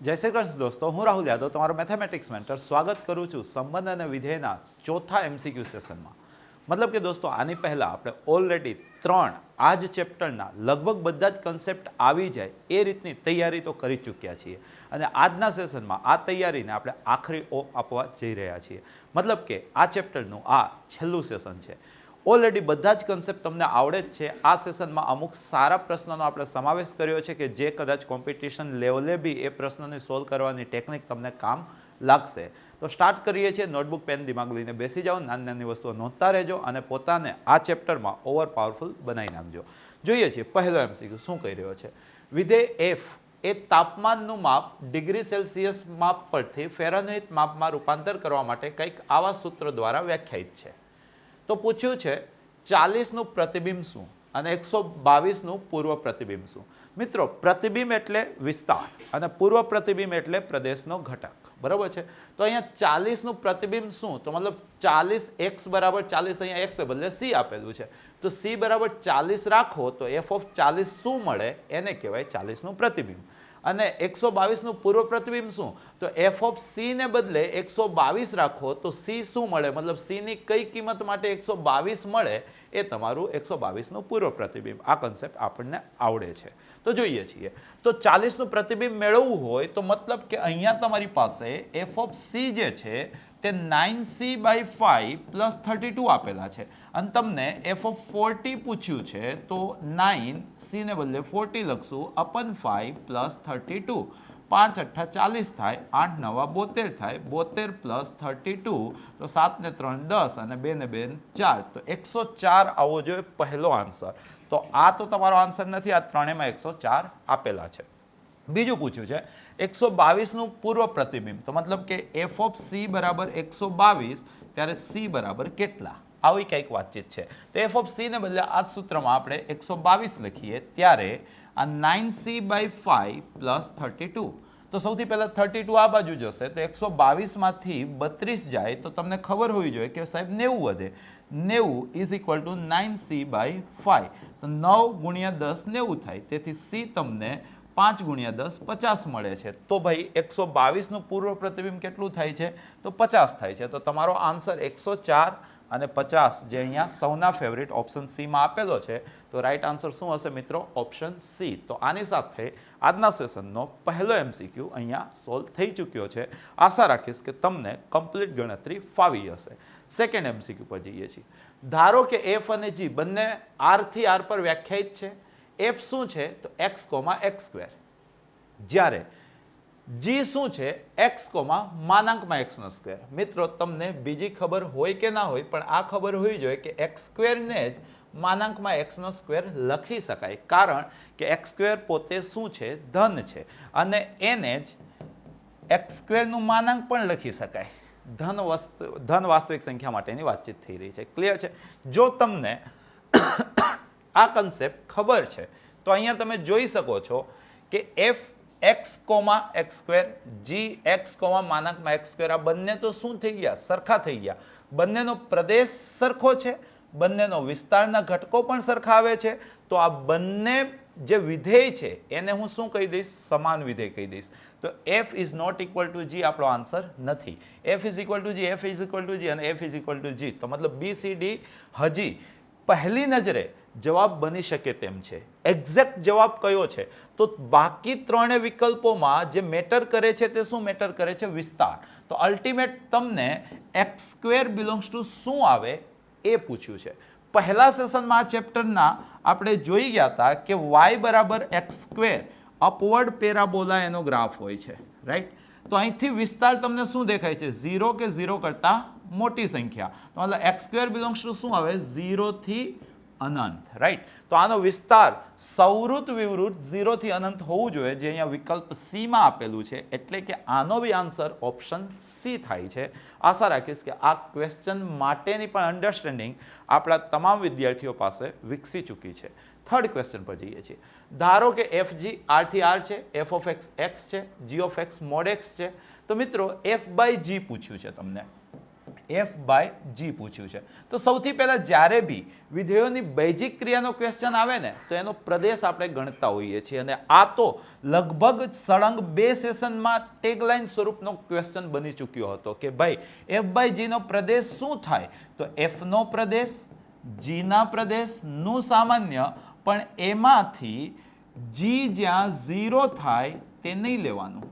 જય શ્રી કૃષ્ણ દોસ્તો, હું રાહુલ યાદવ તમારો મેથેમેટિક્સ મેન્ટર સ્વાગત કરું છું સંબંધ અને વિધેયના ચોથા એમસીક્યુ સેશનમાં. મતલબ કે દોસ્તો આની પહેલાં આપણે ઓલરેડી 3 આ જ ચેપ્ટરના લગભગ બધા જ કન્સેપ્ટ આવી જાય એ રીતની તૈયારી તો કરી ચૂક્યા છીએ અને આજના સેશનમાં આ તૈયારીને આપણે આખરી ઓપ આપવા જઈ રહ્યા છીએ. મતલબ કે આ ચેપ્ટરનું આ છેલ્લું સેશન છે. ઓલરેડી બધા જ કન્સેપ્ટ તમને આવડે જ છે. આ સેશનમાં અમુક સારા પ્રશ્નોનો આપણે સમાવેશ કર્યો છે કે જે કદાચ કોમ્પિટિશન લેવલે બી એ પ્રશ્નોને સોલ્વ કરવાની ટેકનિક તમને કામ લાગશે. તો સ્ટાર્ટ કરીએ છીએ. નોટબુક પેન દિમાગ લઈને બેસી જાઓ, નાની નાની વસ્તુઓ નોંધતા રહેજો અને પોતાને આ ચેપ્ટરમાં ઓવર પાવરફુલ બનાવી નાખજો. જોઈએ છીએ પહેલો એમસીક્યુ શું કહી રહ્યો છે. વિધેય એફ એ તાપમાનનું માપ ડિગ્રી સેલ્સિયસ માપ પરથી ફેરનહીટ માપમાં રૂપાંતર કરવા માટે કંઈક આવા સૂત્ર દ્વારા વ્યાખ્યાયિત છે. તો પૂછ્યું છે 40નું પ્રતિબિંબ શું અને 122નું પૂર્વ પ્રતિબિંબ શું. મિત્રો પ્રતિબિંબ એટલે વિસ્તાર અને પૂર્વ પ્રતિબિંબ એટલે પ્રદેશનો ઘટક, બરાબર છે. તો અહીંયા 40નું પ્રતિબિંબ શું, તો મતલબ 40 x બરાબર 40, અહીંયા x બદલે c આપેલું છે. તો c બરાબર 40 રાખો તો f ઓફ 40 શું મળે એને કહેવાય 40નું પ્રતિબિંબ. અને 122નું પૂર્વ પ્રતિબિંબ શું, તો f ઓફ c ને બદલે 122 રાખો તો c શું મળે, મતલબ c ની કઈ કિંમત માટે 122 મળે એ તમારું 122નું પૂર્વ પ્રતિબિંબ. આ કન્સેપ્ટ આપણને આવડે છે. તો જોઈએ છીએ. તો 40નું પ્રતિબિંબ મેળવવું હોય તો મતલબ કે અહીંયા તમારી પાસે f ઓફ c જે છે તે 9c/5 પ્લસ 32 આપેલા છે અને તમને f ઓફ 40 પૂછ્યું છે તો 9c ને બદલે 40 લખશું અપન 5 પ્લસ 32. 5 × 8 40 થાય, 8 × 9 72 થાય, 72 પ્લસ 32 તો 7 ને 3 10 અને 2 ને 2 4, તો 104 આવવો જોઈએ પહેલો આન્સર. તો આ તો તમારો આન્સર નથી, આ ત્રણેયમાં 104 આપેલા છે. બીજું પૂછ્યું છે 122નું પૂર્વ પ્રતિબિંબ, તો મતલબ કે f ઓફ c બરાબર 122 ત્યારે c બરાબર કેટલા, આવી કંઈક વાતચીત છે. તો f ઓફ c ને બદલે આ સૂત્રમાં આપણે 122 લખીએ ત્યારે આ 9c/5 પ્લસ 32. તો સૌથી પહેલાં 32 આ બાજુ જશે તો 122માંથી 32 જાય તો તમને ખબર હોવી જોઈએ કે સાહેબ 90 વધે. 90 ઇઝ ઇક્વલ ટુ 9c/5. તો 9 × 10 90 થાય, તેથી c તમને 5 × 10 50 મળે છે. તો ભાઈ 122નું પૂર્વ પ્રતિબિંબ કેટલું થાય છે, તો 50 થાય છે. તો તમારો આન્સર 104 અને 50 જે અહીંયા સૌના ફેવરિટ ઓપ્શન સી માં આપેલો છે. તો રાઈટ આન્સર શું હશે મિત્રો, ઓપ્શન સી. તો આની સાથે આજના સેશનનો પહેલો એમસીક્યુ અહીંયા સોલ્વ થઈ ચૂક્યો છે. આશા રાખીશ કે તમને કમ્પ્લીટ ગણતરી ફાવી હશે. સેકન્ડ એમસીક્યુ પર જઈએ છીએ. ધારો કે એફ અને જી બંને આર થી આર પર વ્યાખ્યાયિત છે. એફ શું છે તો x, x², જ્યારે જી શું છે x, x². મિત્રો તમને બીજી ખબર હોય કે ના હોય પણ આ ખબર હોવી જોઈએ કે x² ને જ x² લખી શકાય, કારણ કે x² પોતે શું છે, ધન છે અને એને જ x² નું માનાંક પણ લખી શકાય. ધન વાસ્તવિક સંખ્યા માટેની વાતચીત થઈ રહી છે. ક્લિયર છે. જો તમને આ કન્સેપ્ટ ખબર છે તો અહીંયા તમે જોઈ શકો છો કે f x, x², g x, x² આ બંને તો શું થઈ ગયા, સરખા થઈ ગયા. બંનેનો પ્રદેશ સરખો છે, બંનેનો વિસ્તારના ઘટકો પણ સરખા આવે છે. તો આ બંને જે વિધેય છે એને હું શું કહી દઈશ, સમાન વિધેય કહી દઈશ. તો f is not equal to g આપણો આન્સર નથી. f is equal to g, f is equal to g અને f is equal to g. તો મતલબ બી સી ડી હજી પહેલી નજરે જવાબ બની શકે તેમ છે. એક્ઝેક્ટ જવાબ કયો છે, તો બાકી ત્રણે વિકલ્પોમાં જે મેટર કરે છે તે શું મેટર કરે છે, વિસ્તાર. તો અલ્ટિમેટ તમને x² બિલોંગ્સ ટુ શું આવે એ પૂછ્યું છે. પહેલા સેશનમાં આ ચેપ્ટરના આપણે જોઈ ગયા હતા કે y બરાબર x² અપવર્ડ પેરાબોલા એનો ગ્રાફ હોય છે, રાઈટ. તો અહીંથી વિસ્તાર તમને શું દેખાય છે, 0 કે 0 કરતા મોટી સંખ્યા. તો મતલબ x² બિલોંગ્સ ટુ શું આવે, 0 થી અનંત, રાઈટ. તો આનો વિસ્તાર સૌવૃત્ત વિવૃત્ત 0 થી અનંત હોવું જોઈએ, જે અહીંયા વિકલ્પ સી માં આપેલું છે. એટલે કે આનો બી આન્સર ઓપ્શન સી થાય છે. આશા રાખીશ કે આ ક્વેશ્ચન માટેની પણ અન્ડરસ્ટેન્ડિંગ આપણા તમામ વિદ્યાર્થીઓ પાસે વિકસી ચૂકી છે. થર્ડ ક્વેશ્ચન પર જઈએ છીએ. ધારો કે એફ જી આર થી આર છે, એફ ઓફ એક્સ એક્સ છે, જી ઓફ એક્સ મોડ એક્સ છે. તો મિત્રો એફ બાય જી પૂછ્યું છે તમને. એફ બાય જી પૂછ્યું છે. તો સૌથી પહેલાં જ્યારે બી વિધેયોની બેઝિક ક્રિયાનો ક્વેશ્ચન આવે ને તો એનો પ્રદેશ આપણે ગણતા હોઈએ છીએ, અને આ તો લગભગ સળંગ 2 સેશનમાં ટેગલાઇન સ્વરૂપનો ક્વેશ્ચન બની ચૂક્યો હતો કે ભાઈ એફ બાય જીનો પ્રદેશ શું થાય, તો એફનો પ્રદેશ, જીના પ્રદેશનું સામાન્ય, પણ એમાંથી જી જ્યાં 0 થાય તે નહીં લેવાનું.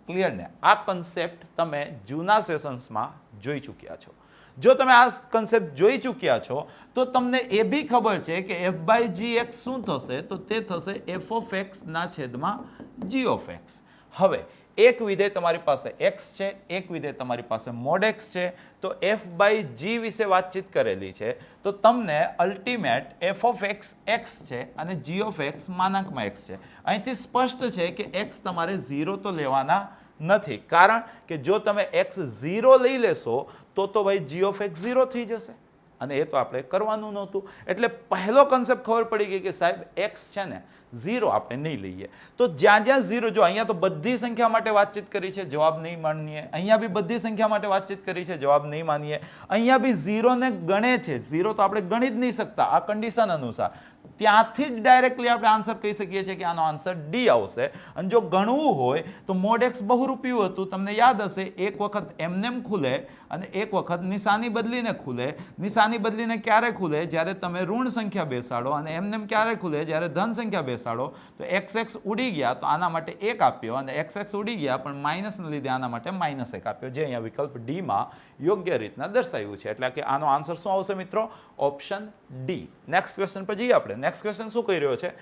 ક્લિયર ને? આ કન્સેપ્ટ તમે જૂના સેશન્સમાં જોઈ ચૂક્યા છો. જો તમે આ કન્સેપ્ટ જોઈ ચૂક્યા છો તો તમને એ બી ખબર છે કે એફ બાય જી એક્સ શું થશે, તો તે થશે એફ ઓફ એક્સ ના છેદમાં જી ઓફ એક્સ. હવે એક વિધેય તમારી પાસે x છે, એક વિધેય તમારી પાસે મોડ x છે, તો f બાય g વિશે વાતચીત કરેલી છે, તો તમને ultimate f of x x છે અને g ઓફ x માનાંકમાં x છે. અહીંથી સ્પષ્ટ છે કે x તમારે 0 તો લેવાના નથી, કારણ કે જો તમે x 0 લઈ લેશો તો ભાઈ g ઓફ x 0 થઈ જશે, અને એ તો આપણે કરવાનું નહોતું. એટલે પહેલો કન્સેપ્ટ ખબર પડી ગઈ કે સાહેબ x છે ને 0 આપણે નહીં લઈએ. તો જ્યાં જ્યાં 0, જો અહીંયા તો બધી સંખ્યા માટે વાતચીત કરી છે, જવાબ નહીં માનીએ. અહીંયા બી બધી સંખ્યા માટે વાતચીત કરી છે, જવાબ નહીં માનીએ. અહીંયા બી 0 ને ગણે છે, 0 તો આપણે ગણી જ નહીં શકતા આ કન્ડિશન અનુસાર. ત્યાંથી જ ડાયરેક્ટલી આપણે આન્સર કહી શકીએ છીએ કે આનો આન્સર ડી આવશે. અને જો ગણવું હોય તો મોડ એક્સ બહુરૂપિયું હતું, તમને યાદ હશે, એક વખત એમનેમ ખુલે અને એક વખત નિશાની બદલીને ખુલે. નિશાની બદલીને ક્યારે ખુલે? જ્યારે તમે ઋણ સંખ્યા બેસાડો, અને એમનેમ ક્યારે ખુલે? જ્યારે ધન સંખ્યા બેસાડો. તો એક્સ એક્સ ઉડી ગયા તો આના માટે 1 આપ્યો, અને એક્સ એક્સ ઉડી ગયા પણ માઇનસને લીધે આના માટે -1 આપ્યો, જે અહીંયા વિકલ્પ ડીમાં યોગ્ય રીતના દર્શાવ્યું છે. એટલે કે આનો આન્સર શું આવશે મિત્રો? Option D. નેક્સ્ટ ક્વેશ્ચન પર જઈએ આપણે. નેક્સ્ટ ક્વેશ્ચન શું કહી રહ્યો છે?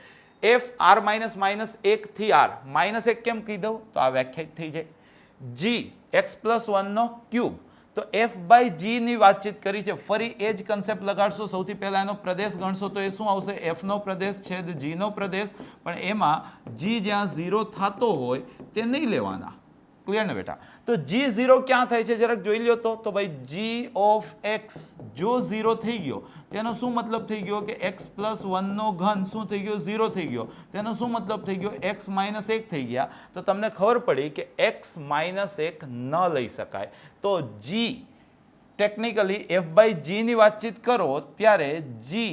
એફ આર માઇનસ માઇનસ 1 થી આર -1 કેમ કીધું? તો આ વ્યાખ્યાયિત થઈ જાય. જી એક્સ પ્લસ 1 નો ક્યુબ, તો એફ બાય જી ની વાતચીત કરી છે. ફરી એ જ કન્સેપ્ટ લગાડશો. સૌથી પહેલા એનો પ્રદેશ ગણશો તો એ શું આવશે? એફ નો પ્રદેશ છેદ જી નો પ્રદેશ, પણ એમાં જી જ્યાં 0 થતો હોય તે નહીં લેવાના. ક્લિયર ને બેટા? તો જી 0 ક્યાં થાય છે જરાક જોઈ લ્યો તો ભાઈ જી ઓફ એક્સ જો 0 થઈ ગયો તેનો શું મતલબ થઈ ગયો કે x પ્લસ 1 નો ઘન શું થઈ ગયો? 0 થઈ ગયો. તેનો શું મતલબ થઈ ગયો? x માઇનસ 1 થઈ ગયા. તો તમને ખબર પડી કે x માઇનસ 1 ન લઈ શકાય. તો g technically f by g ની વાતચીત કરો ત્યારે g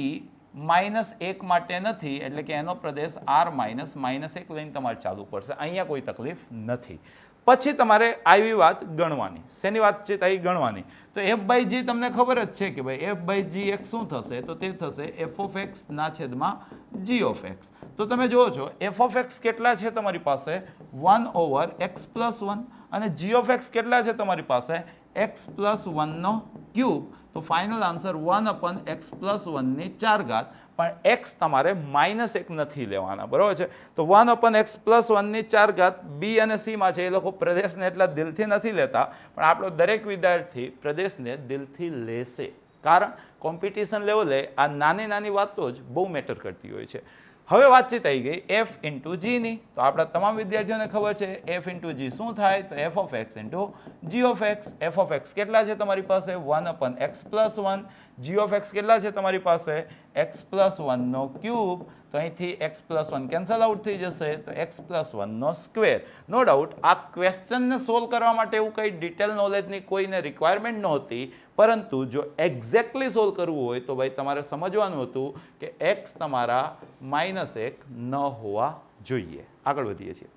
-1 માટે નથી, એટલે કે એનો પ્રદેશ r માઇનસ -1 લઈને તમારે ચાલુ પડશે. અહીંયા કોઈ તકલીફ નથી. પછી તમારે આવી વાત ગણવાની. શેની વાતચીત આવી ગણવાની? તો f બાય જી તમને ખબર જ છે કે ભાઈ f બાય જી એક્સ શું થશે? તો તે થશે f ઓફ એક્સ ના છેદમાં g ઓફ એક્સ. તો તમે જુઓ છો f ઓફ એક્સ કેટલા છે તમારી પાસે? 1 ઓવર x પ્લસ 1, અને g ઓફ એક્સ કેટલા છે તમારી પાસે? x પ્લસ 1 નો ક્યુબ. તો ફાઇનલ આન્સર 1 અપન x પ્લસ 1 ની 4 ઘાત. પણ x તમારે -1 નથી લેવાના, બરાબર છે? તો 1 અપન x પ્લસ 1 ની 4 ઘાત બી અને સી માં છે. એ લોકો પ્રદેશને એટલા દિલથી નથી લેતા, પણ આપણો દરેક વિદ્યાર્થી પ્રદેશને દિલથી લેશે, કારણ કોમ્પિટિશન લેવલે આ નાની નાની વાતો જ બહુ મેટર કરતી હોય છે. હવે વાતચીત આવી ગઈ f ઇન્ટુ જી ની. તો આપણા તમામ વિદ્યાર્થીઓને ખબર છે f ઇન્ટુ જી શું થાય? તો f of x into g of x. f of x કેટલા છે તમારી પાસે? 1 upon x plus 1. G of x કેટલા છે તમારી પાસે? એક્સ પ્લસ 1 નો ક્યુબ. તો અહીંથી એક્સ પ્લસ 1 કેન્સલ આઉટ થઈ જશે, તો એક્સ પ્લસ 1 નો સ્ક્વેર. નો ડાઉટ આ ક્વેશ્ચનને સોલ્વ કરવા માટે એવું કંઈ ડિટેલ નોલેજની કોઈને રિક્વાયરમેન્ટ નહોતી, પરંતુ જો એક્ઝેક્ટલી સોલ્વ કરવું હોય તો ભાઈ તમારે સમજવાનું હતું કે એક્સ તમારા -1 ન હોવા જોઈએ. આગળ વધીએ છીએ.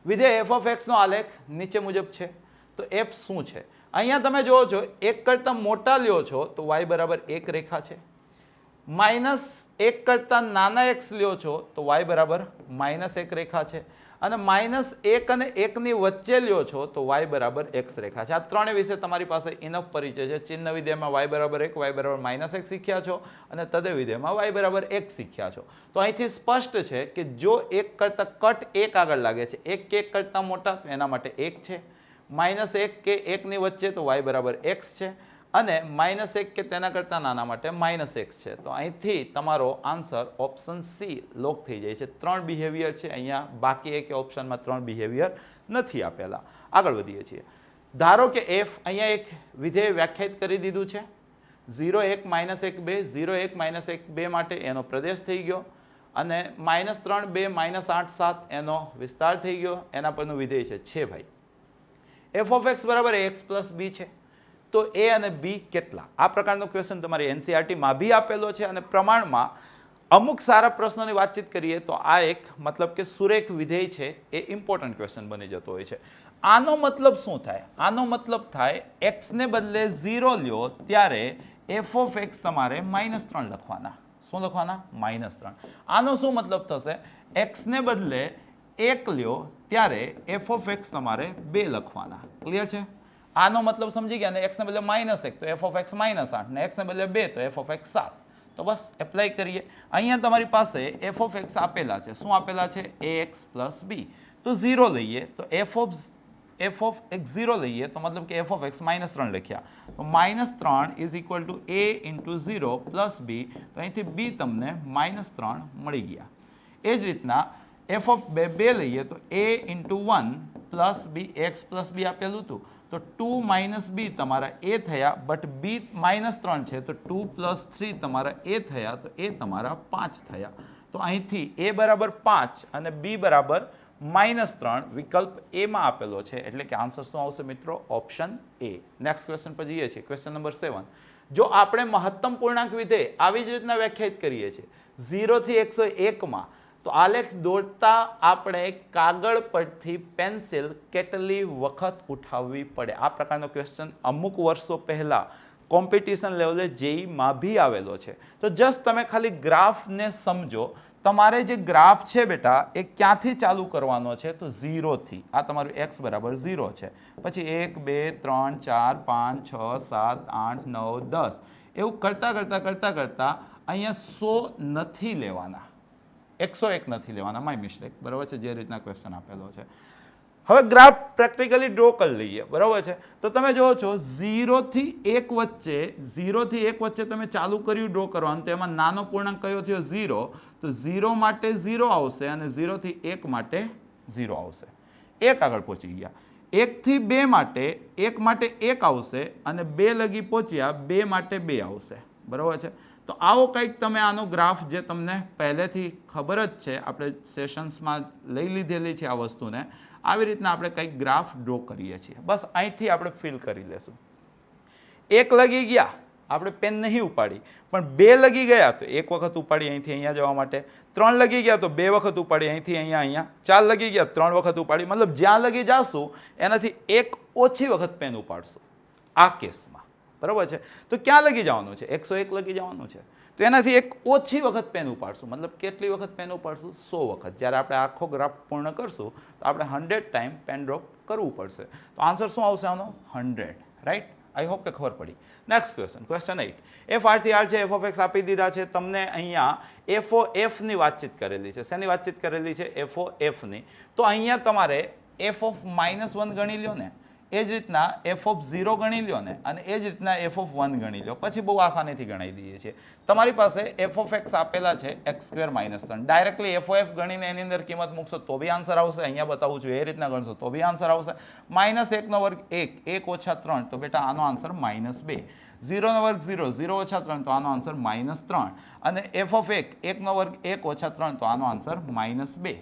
વિધેય f ઓફ એક્સ નો આલેખ નીચે મુજબ છે. તો f શું છે? અહીંયા તમે જુઓ છો 1 કરતાં મોટા લ્યો છો તો y બરાબર 1 રેખા છે. -1 કરતાં નાના x લ્યો છો તો y બરાબર -1 રેખા છે. અને -1 અને 1 ની વચ્ચે લ્યો છો તો y બરાબર x રેખા છે. આ ત્રણે વિશે તમારી પાસે ઇનફ પરિચય છે. ચિહ્ન વિધેયમાં y બરાબર 1, y બરાબર -1 શીખ્યા છો, અને તદે વિધેયમાં y બરાબર 1 શીખ્યા છો. તો અહીંથી સ્પષ્ટ છે કે જો 1 કરતાં કટ 1 આગળ લાગે છે, 1 કરતાં મોટા તો એના માટે 1 છે, -1 કે 1 ની વચ્ચે તો y બરાબર x છે, અને -1 કે તેના કરતાં નાના માટે -1 છે. તો અહીંથી તમારો આન્સર ઓપ્શન સી લોક થઈ જાય છે. 3 બિહેવિયર છે અહીંયા, બાકી એક ઓપ્શનમાં 3 બિહેવિયર નથી આપેલા. આગળ વધીએ છીએ. ધારો કે f અહીંયા એક વિધેય વ્યાખ્યાયિત કરી દીધું છે. 0 1 -1 2, 0 1 -1 2 માટે એનો પ્રદેશ થઈ ગયો, અને -3 2 -8 7 એનો વિસ્તાર થઈ ગયો. એના પરનું વિધેય છે ભાઈ f ઓફ x બરાબર ax પ્લસ b છે. તો એ અને બી કેટલા? આ પ્રકારનો ક્વેશ્ચન તમારી એનસીઈઆરટીમાં બી આપેલો છે અને પ્રમાણમાં અમુક સારા પ્રશ્નોની વાતચીત કરીએ તો આ એક મતલબ કે સુરેખ વિધેય છે એ ઇમ્પોર્ટન્ટ ક્વેશ્ચન બની જતો હોય છે. આનો મતલબ શું થાય? આનો મતલબ થાય એક્સને બદલે 0 લ્યો ત્યારે એફ ઓફ એક્સ તમારે -3 લખવાના. શું લખવાના? -3. આનો શું મતલબ થશે? એક્સને બદલે 1 લ્યો ત્યારે એફ ઓફ એક્સ તમારે 2 લખવાના. ક્લિયર છે? આનો મતલબ સમજી ગયા ને? એક્સને બદલે -1 તો એફ ઓફ એક્સ -8 ને એક્સને બદલે 2 તો એફ ઓફ એક્સ 7. તો બસ એપ્લાય કરીએ. અહીંયા તમારી પાસે એફ ઓફ એક્સ આપેલા છે. શું આપેલા છે? ax plus b. તો 0 લઈએ તો એફ ઓફ એક્સ 0 લઈએ તો મતલબ કે એફ ઓફ એક્સ -3 લખ્યા. તો -3 is equal to a into 0 plus b. તો અહીંથી બી તમને -3 મળી ગયા. એ જ રીતના એફ ઓફ 2 લઈએ તો a into 1 plus b x plus b આપેલું હતું. તો 2 માઇનસ બી તમારા એ થયા, બટ બી -3 છે તો 2 પ્લસ 3 તમારા એ થયા, તો એ તમારા 5 થયા. તો અહીંથી એ બરાબર 5 અને બી બરાબર -3 વિકલ્પ એમાં આપેલો છે. એટલે કે આન્સર શું આવશે મિત્રો? Option A. નેક્સ્ટ ક્વેશ્ચન પર જઈએ છીએ. Question number 7. જો આપણે મહત્તમ પૂર્ણાંક વિધેય આવી જ રીતના વ્યાખ્યાયિત કરીએ છીએ 0 થી 101 માં, તો આલેખ દોરતા આપણે કાગળ પરથી પેન્સિલ કેટલી વખત ઉઠાવવી પડે? આ પ્રકારનો ક્વેશ્ચન અમુક વર્ષો પહેલા કોમ્પિટિશન લેવલે જેઈમાં બી આવેલો છે. તો જસ્ટ તમે ખાલી ગ્રાફને સમજો. તમારે જે ગ્રાફ છે બેટા એ ક્યાંથી ચાલુ કરવાનો છે? તો 0 થી. આ તમારું x બરાબર 0 છે. પછી 1 2 3 4 5 6 7 8 9 10 એવું કરતા અહીંયા 100 નથી લેવાના, 101 નથી લેવાના. My mistake. બરાબર છે? જે રીતના ક્વેશ્ચન આપેલો છે. હવે ગ્રાફ પ્રેક્ટિકલી ડ્રો કરી લઈએ. બરાબર છે? તો તમે જુઓ છો 0 થી 1 વચ્ચે તમે ચાલુ કર્યું ડ્રો કરવાનું, તો એમાં નાનો પૂર્ણાંક કયો થયો? 0. તો 0 માટે 0 આવશે અને 0 થી 1 માટે 0 આવશે. 1 આગળ પહોંચી ગયા. 1 થી 2 માટે 1 માટે 1 આવશે અને 2 લગી પહોંચ્યા, 2 માટે 2 આવશે. બરાબર છે? તો આવો કંઈક તમે આનો ગ્રાફ, જે તમને પહેલેથી ખબર જ છે, આપણે સેશન્સમાં લઈ લીધેલી છે આ વસ્તુને, આવી રીતના આપણે કંઈક ગ્રાફ ડ્રો કરીએ છીએ. બસ અહીંથી આપણે ફિલ કરી લેશું. 1 લગી ગયા, આપણે પેન નહીં ઉપાડી, પણ 2 લગી ગયા તો 1 વખત ઉપાડી અહીંથી અહીંયા જવા માટે. 3 લગી ગયા તો 2 વખત ઉપાડી અહીંથી અહીંયા. 4 લગી ગયા 3 વખત ઉપાડી. મતલબ જ્યાં લગી જાશું એનાથી 1 ઓછી વખત પેન ઉપાડશું આ કેસમાં. બરાબર છે? તો ક્યાં લગી જવાનું છે? 101 લગી જવાનું છે. તો એનાથી 1 ઓછી વખત પેન ઉપાડશું. મતલબ કેટલી વખત પેન ઉપાડશું? 100 વખત. જ્યારે આપણે આખો ગ્રાફ પૂર્ણ કરશું તો આપણે 100 ટાઈમ પેન ડ્રોપ કરવું પડશે. તો આન્સર શું આવશે આનો? 100. રાઈટ? આઈ હોપ કે ખબર પડી. Next question. Question 8. F R થી આર છે, એફ ઓફ એક્સ આપી દીધા છે. તમને અહીંયા એફ ઓ એફની વાતચીત કરેલી છે. શેની વાતચીત કરેલી છે? એફ ઓ એફની. તો અહીંયા તમારે એફ ઓફ -1 ગણી લ્યો ને, એ જ રીતના એફ ઓફ 0 ગણી લ્યો ને, અને એ જ રીતના એફ ઓફ 1 ગણી લો. પછી બહુ આસાનીથી ગણાવી દઈએ છીએ. તમારી પાસે એફ ઓફ એક્સ આપેલા છે x² -3. Directly F O F ગણીને એની અંદર કિંમત મૂકશો તો બી આન્સર આવશે. અહીંયા બતાવું છું એ રીતના ગણશો તો બી આન્સર આવશે. -1 નો વર્ગ 1, 1 ઓછા 3, તો બેટા આનો આન્સર -2. 0 નો વર્ગ 0, 0 ઓછા 3, તો આનો આન્સર -3. અને એફ ઓફ 1 નો વર્ગ 1 ઓછા 3, તો આનો આન્સર -2.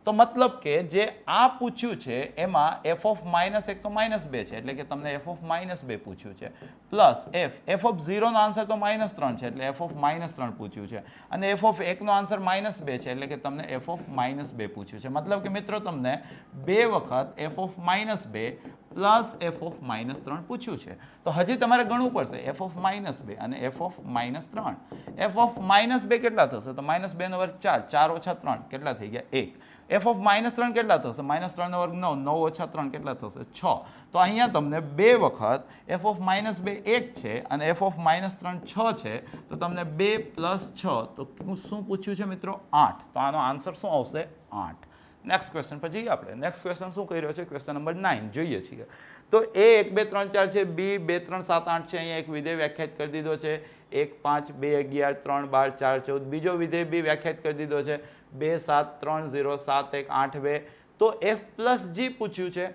તો મતલબ કે જે આ પૂછ્યું છે એમાં એફ ઓફ -1 તો -2 છે, એટલે કે તમને એફ ઓફ -2 પૂછ્યું છે, પ્લસ એફ ઓફ 0 નો આન્સર તો -3 છે, એટલે એફ ઓફ -3 પૂછ્યું છે, અને એફ ઓફ 1 નો આન્સર -2 છે, એટલે કે તમને એફ ઓફ -2 પૂછ્યું છે. મતલબ કે મિત્રો તમને 2 વખત F of -2 plus f of -3 પૂછ્યું છે. તો હજી તમારે ગણવું પડશે એફ ઓફ -2 અને એફ ઓફ -3. એફ ઓફ -2 કેટલા થશે? તો -2 નો વર્ગ 4, 4 ઓછા 3 કેટલા થઈ ગયા? 1. એફ ઓફ -3 કેટલા થશે? -3 નો વર્ગ 9, 9 ઓછા 3 કેટલા થશે? 6. તો અહીંયા તમને 2 વખત એફ ઓફ -2 1 છે અને એફ ઓફ -3 6 છે, તો તમને 2 + 6, તો શું પૂછ્યું છે મિત્રો? 8. તો આનો આન્સર શું આવશે? 8. નેક્સ્ટ ક્વેશ્ચન પર જઈએ આપણે. નેક્સ્ટ ક્વેશ્ચન શું કહી રહ્યો છે? ક્વેશ્ચન નંબર 9 જોઈએ છીએ. તો એ 1 2 3 4 છે, બી 2 3 7 8 છે. અહીંયા એક વિધેય વ્યાખ્યાયિત કરી દીધો છે 1 5 2 11 3 12 4 14. બીજો વિધેય બી વ્યાખ્યાયિત કરી દીધો છે 2 7 3 0 7 1 8 2. તો એફ પ્લસ જી પૂછ્યું છે,